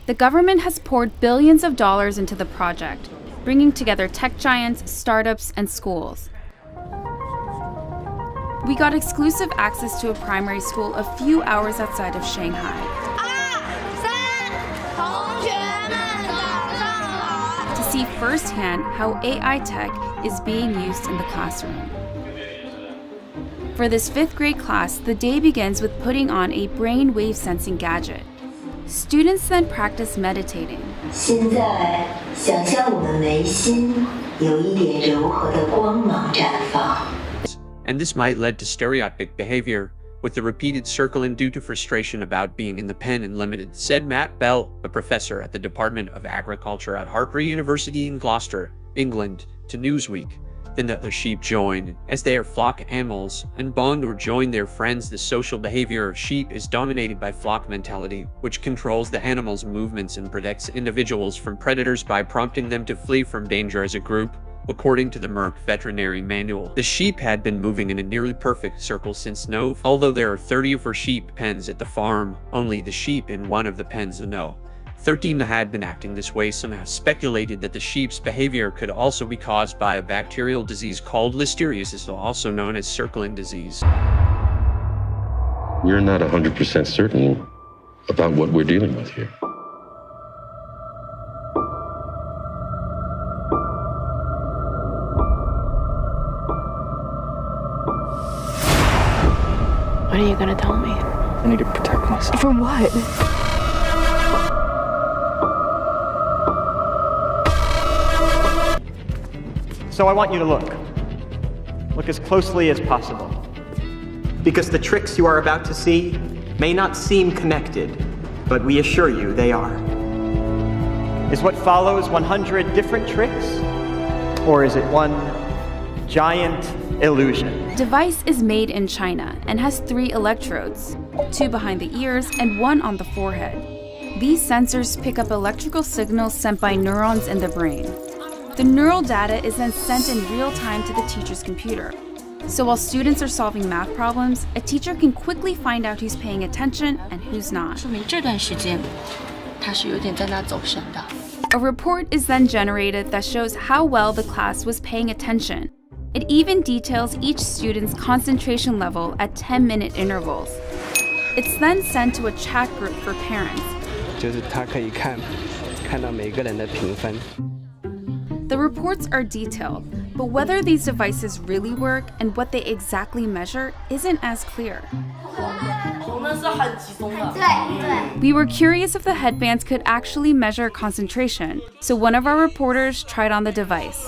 [SPEAKER 24] The government has poured billions of dollars into the project, bringing together tech giants, startups, and schools. We got exclusive access to a primary school a few hours outside of Shanghai. To see firsthand how AI tech is being used in the classroom. For this 5th grade class, the day begins with putting on a brain wave sensing gadget. Students then practice meditating.
[SPEAKER 26] 现在想象我们眉心有一点柔和的光芒绽放。
[SPEAKER 27] And this might lead to stereotypic behavior, with the repeated circling due to frustration about being in the pen and limited, said Matt Bell, a professor at the Department of Agriculture at Harper University in Gloucester, England, to Newsweek. Then the other sheep join, as they are flock animals, and bond or join their friends. The social behavior of sheep is dominated by flock mentality, which controls the animal's movements and protects individuals from predators by prompting them to flee from danger as a group. According to the Merck Veterinary Manual, the sheep had been moving in a nearly perfect circle since Nov. Although there are 34 sheep pens at the farm, only the sheep in one of the pens know. 13 had been acting this way. Some have speculated that the sheep's behavior could also be caused by a bacterial disease called listeriosis, also known as circling disease.
[SPEAKER 28] We're not 100% certain about what we're dealing with here.
[SPEAKER 6] What are you gonna tell me?
[SPEAKER 19] I need to protect myself.
[SPEAKER 6] From what?
[SPEAKER 29] So I want you to look. Look as closely as possible. Because the tricks you are about to see may not seem connected, but we assure you they are. Is what follows 100 different tricks? Or is it one giant illusion?
[SPEAKER 24] The device is made in China and has 3 electrodes, 2 behind the ears and 1 on the forehead. These sensors pick up electrical signals sent by neurons in the brain. The neural data is then sent in real time to the teacher's computer. So while students are solving math problems, a teacher can quickly find out who's paying attention and who's not.
[SPEAKER 1] 说明这段时间他是有点在那走神的。
[SPEAKER 24] A report is then generated that shows how well the class was paying attention. It even details each student's concentration level at 10-minute intervals. It's then sent to a chat group for parents.
[SPEAKER 4] 就是他可以看到每个人的评分。
[SPEAKER 24] The reports are detailed, but whether these devices really work and what they exactly measure isn't as clear. We were curious if the headbands could actually measure concentration, so one of our reporters tried on the device.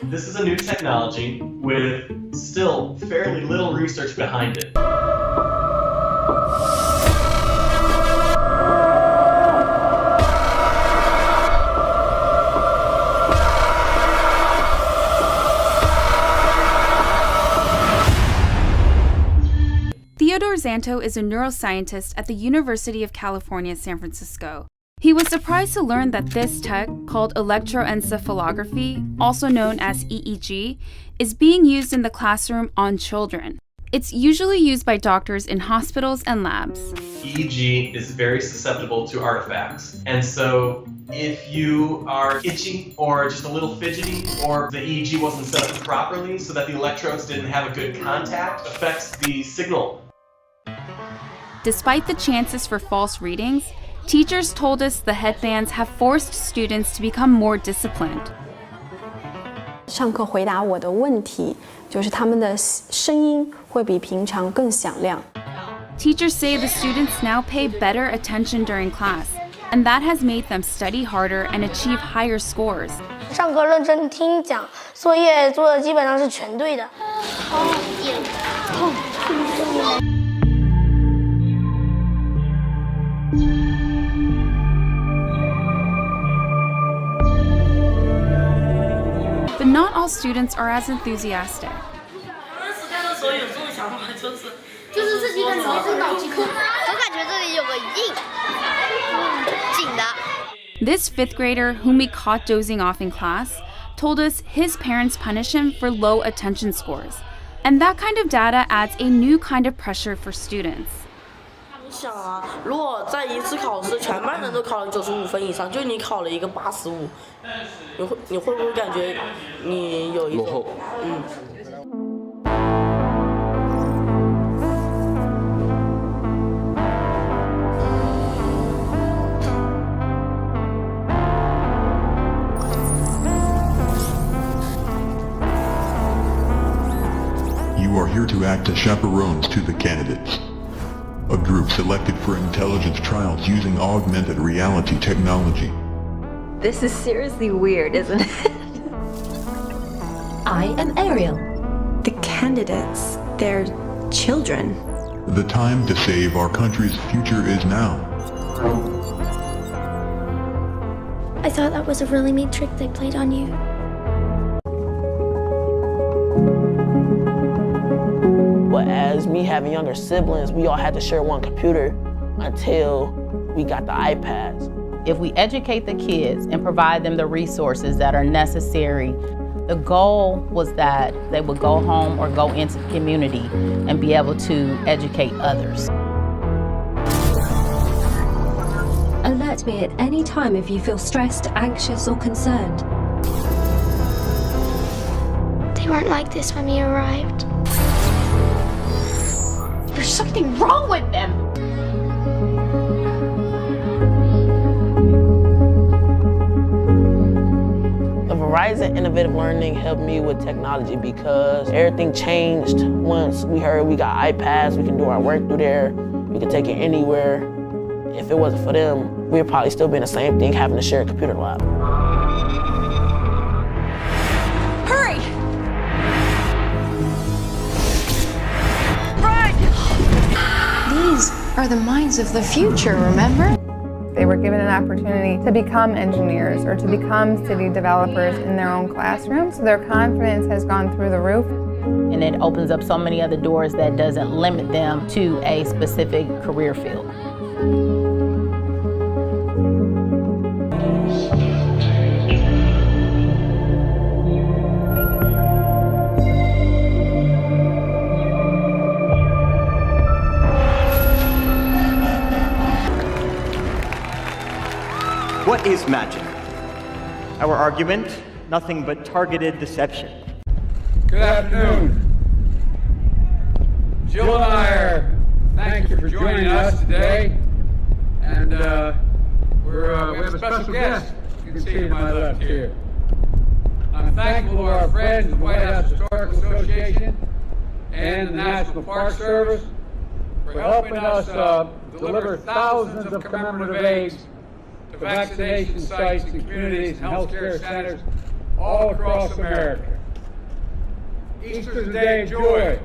[SPEAKER 5] This is a new technology with still fairly little research behind it.
[SPEAKER 24] Theodore Zanto is a neuroscientist at the University of California, San Francisco. He was surprised to learn that this tech, called electroencephalography, also known as EEG, is being used in the classroom on children. It's usually used by doctors in hospitals and labs.
[SPEAKER 5] EEG is very susceptible to artifacts. And so if you are itchy or just a little fidgety, or the EEG wasn't set up properly so that the electrodes didn't have a good contact, affects the signal.
[SPEAKER 24] Despite the chances for false readings, teachers told us the headbands have forced students to become more disciplined.
[SPEAKER 9] 上课回答我的问题，就是他们的声音会比平常更响亮。
[SPEAKER 24] Teachers say the students now pay better attention during class, and that has made them study harder and achieve higher scores.
[SPEAKER 8] 上课认真听讲，作业做的基本上是全对的。
[SPEAKER 24] But not all students are as enthusiastic. This 5th grader, whom we caught dozing off in class, told us his parents punish him for low attention scores. And that kind of data adds a new kind of pressure for students.
[SPEAKER 11] 想啊，如果在一次考试全班人都考了95分以上，就你考了一个85，你会不会感觉你有一种落后？You
[SPEAKER 13] are here to act as chaperones to the candidates. A group selected for intelligence trials using augmented reality technology.
[SPEAKER 26] This is seriously weird, isn't it? I am Ariel.
[SPEAKER 3] The candidates, they're children.
[SPEAKER 13] The time to save our country's future is now.
[SPEAKER 14] I thought that was a really neat trick they played on you.
[SPEAKER 11] But as me having younger siblings, we all had to share one computer until we got the iPads.
[SPEAKER 16] If we educate the kids and provide them the resources that are necessary, the goal was that they would go home or go into the community and be able to educate others.
[SPEAKER 26] Alert me at any time if you feel stressed, anxious, or concerned.
[SPEAKER 14] They weren't like this when we arrived.
[SPEAKER 16] There's something wrong with them.
[SPEAKER 11] The Verizon Innovative Learning helped me with technology because everything changed once we heard we got iPads, we can do our work through there, we can take it anywhere. If it wasn't for them, we'd probably still be in the same thing, having to share a computer lab.
[SPEAKER 16] Hurry!
[SPEAKER 3] These
[SPEAKER 2] are the minds of the future, remember?
[SPEAKER 10] They were given an opportunity to become engineers or to become city developers in their own classroom, so their confidence has gone through the roof.
[SPEAKER 16] And it opens up so many other doors that doesn't limit them to a specific career field.
[SPEAKER 29] What is magic? Our argument, nothing but targeted deception.
[SPEAKER 7] Good afternoon. Jill and I thank you for joining us today. And we have a special guest. You can see to my left here. I'm thankful to our friends, the White House Historical Association and the National Park Service for helping us deliver thousands of commemorative aids to vaccination sites and communities and healthcare centers all across America. Easter is a day of joy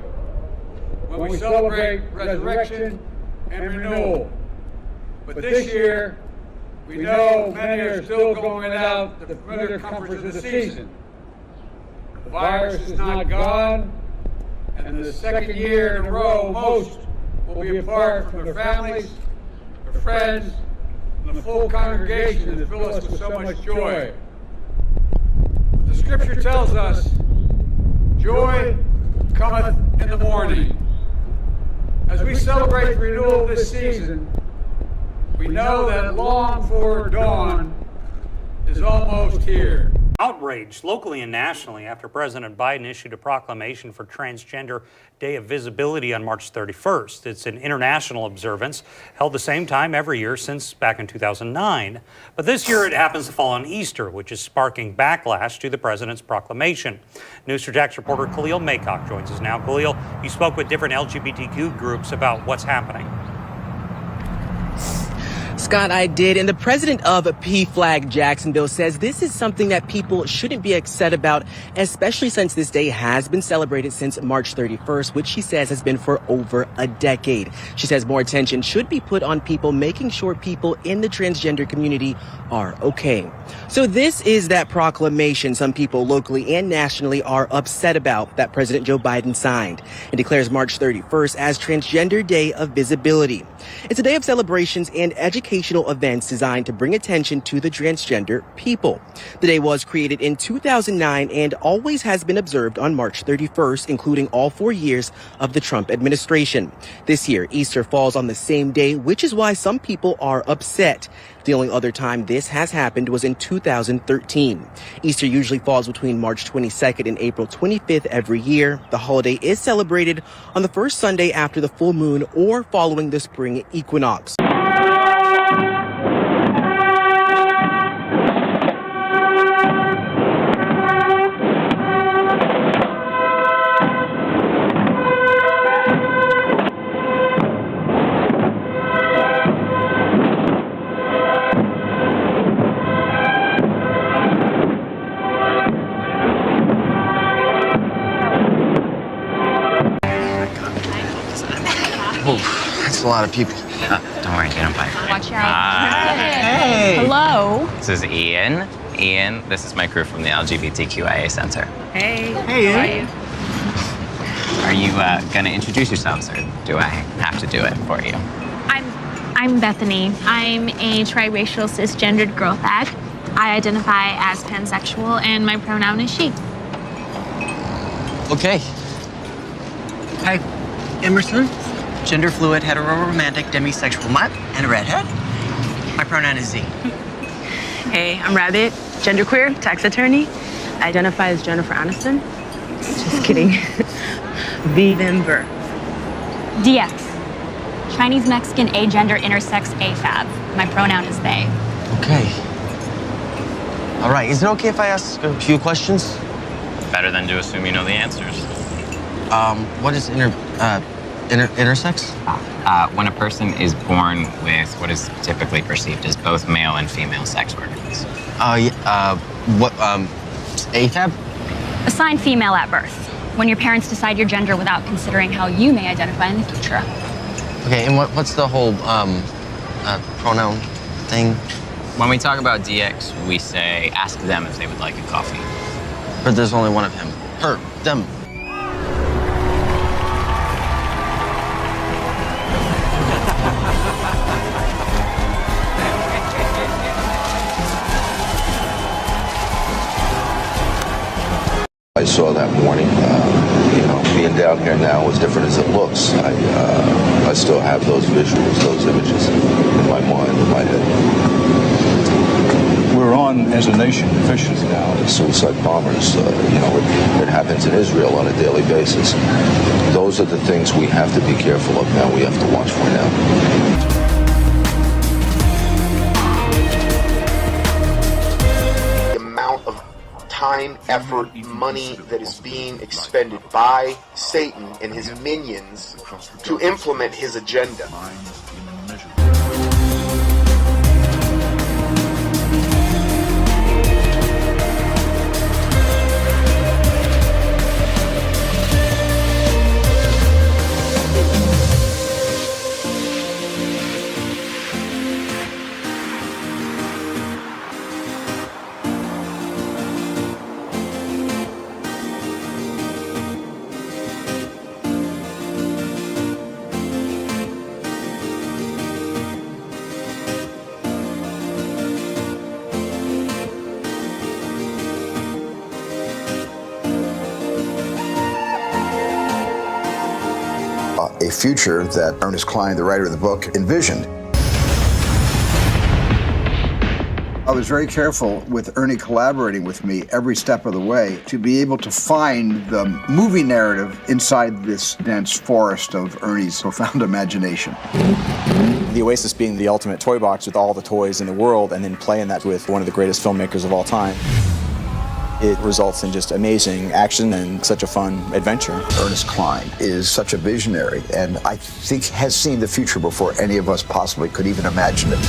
[SPEAKER 7] when we celebrate resurrection and renewal. But this year, we know many are still going without the familiar comforts of the season. The virus is not gone, and the second year in a row, most will be apart from their families, their friends, and the full congregation that fill us with so much joy. The scripture tells us, joy cometh in the morning. As we celebrate the renewal of this season, we know that long-for dawn is almost here.
[SPEAKER 12] Outraged locally and nationally after President Biden issued a proclamation for Transgender Day of Visibility on March 31st. It's an international observance held the same time every year since back in 2009. But this year it happens to fall on Easter, which is sparking backlash to the president's proclamation. News 4 Jax reporter Khalil Maycock joins us now. Khalil, you spoke with different LGBTQ groups about what's happening.
[SPEAKER 15] Scott, I did. And the president of PFLAG Jacksonville says this is something that people shouldn't be upset about, especially since this day has been celebrated since March 31st, which she says has been for over a decade. She says more attention should be put on people making sure people in the transgender community are okay. So this is that proclamation some people locally and nationally are upset about that President Joe Biden signed and declares March 31st as Transgender Day of Visibility. It's a day of celebrations and educational events designed to bring attention to the transgender people. The day was created in 2009 and always has been observed on March 31st, including all 4 years of the Trump administration. This year, Easter falls on the same day, which is why some people are upset. The only other time this has happened was in 2013. Easter usually falls between March 22nd and April 25th every year. The holiday is celebrated on the first Sunday after the full moon or following the spring equinox.
[SPEAKER 17] A lot of people.
[SPEAKER 18] Don't worry, they don't bite.
[SPEAKER 17] Watch out. Hey.
[SPEAKER 18] Hello. This is Ian. Ian, this is my crew from the LGBTQIA Center.
[SPEAKER 17] Hey.
[SPEAKER 18] Hey,
[SPEAKER 17] Ian.
[SPEAKER 18] How are you? Are you gonna introduce yourselves, or do I have to do it for you?
[SPEAKER 20] I'm Bethany. I'm a triracial cisgendered girl fag. I identify as pansexual, and my pronoun is she.
[SPEAKER 17] Okay. Hi, Emerson. Gender fluid, hetero-romantic, demisexual mutt, and a redhead. My pronoun is Z.
[SPEAKER 21] Hey, I'm Rabbit, genderqueer, tax attorney. I identify as Jennifer Aniston. Just kidding. V. Denver.
[SPEAKER 20] DX. Chinese Mexican agender intersex AFAB. My pronoun is they.
[SPEAKER 17] Okay. All right, is it okay if I ask a few questions?
[SPEAKER 18] Better than to assume you know the answers.
[SPEAKER 17] What is intersex?
[SPEAKER 18] When a person is born with what is typically perceived as both male and female sex organs.
[SPEAKER 17] AFAB?
[SPEAKER 20] Assigned female at birth. When your parents decide your gender without considering how you may identify in the future.
[SPEAKER 17] Okay, and what's the whole pronoun thing?
[SPEAKER 18] When we talk about DX, we say, ask them if they would like a coffee.
[SPEAKER 17] But there's only one of him. Her, them.
[SPEAKER 1] I saw that morning, being down here now, as different as it looks, I still have those visuals, those images in my mind, in my head. We're on, as a nation, officially now. The suicide bombers, it happens in Israel on a daily basis. Those are the things we have to be careful of now, we have to watch for now.
[SPEAKER 4] Time, effort, money that is being expended by Satan and his minions to implement his agenda.
[SPEAKER 6] A future that Ernest Cline, the writer of the book, envisioned. I was very careful with Ernie collaborating with me every step of the way to be able to find the movie narrative inside this dense forest of Ernie's profound imagination.
[SPEAKER 19] The Oasis being the ultimate toy box with all the toys in the world, and then playing that with one of the greatest filmmakers of all time. It results in just amazing action and such a fun adventure.
[SPEAKER 6] Ernest Cline is such a visionary, and I think has seen the future before any of us possibly could even imagine it.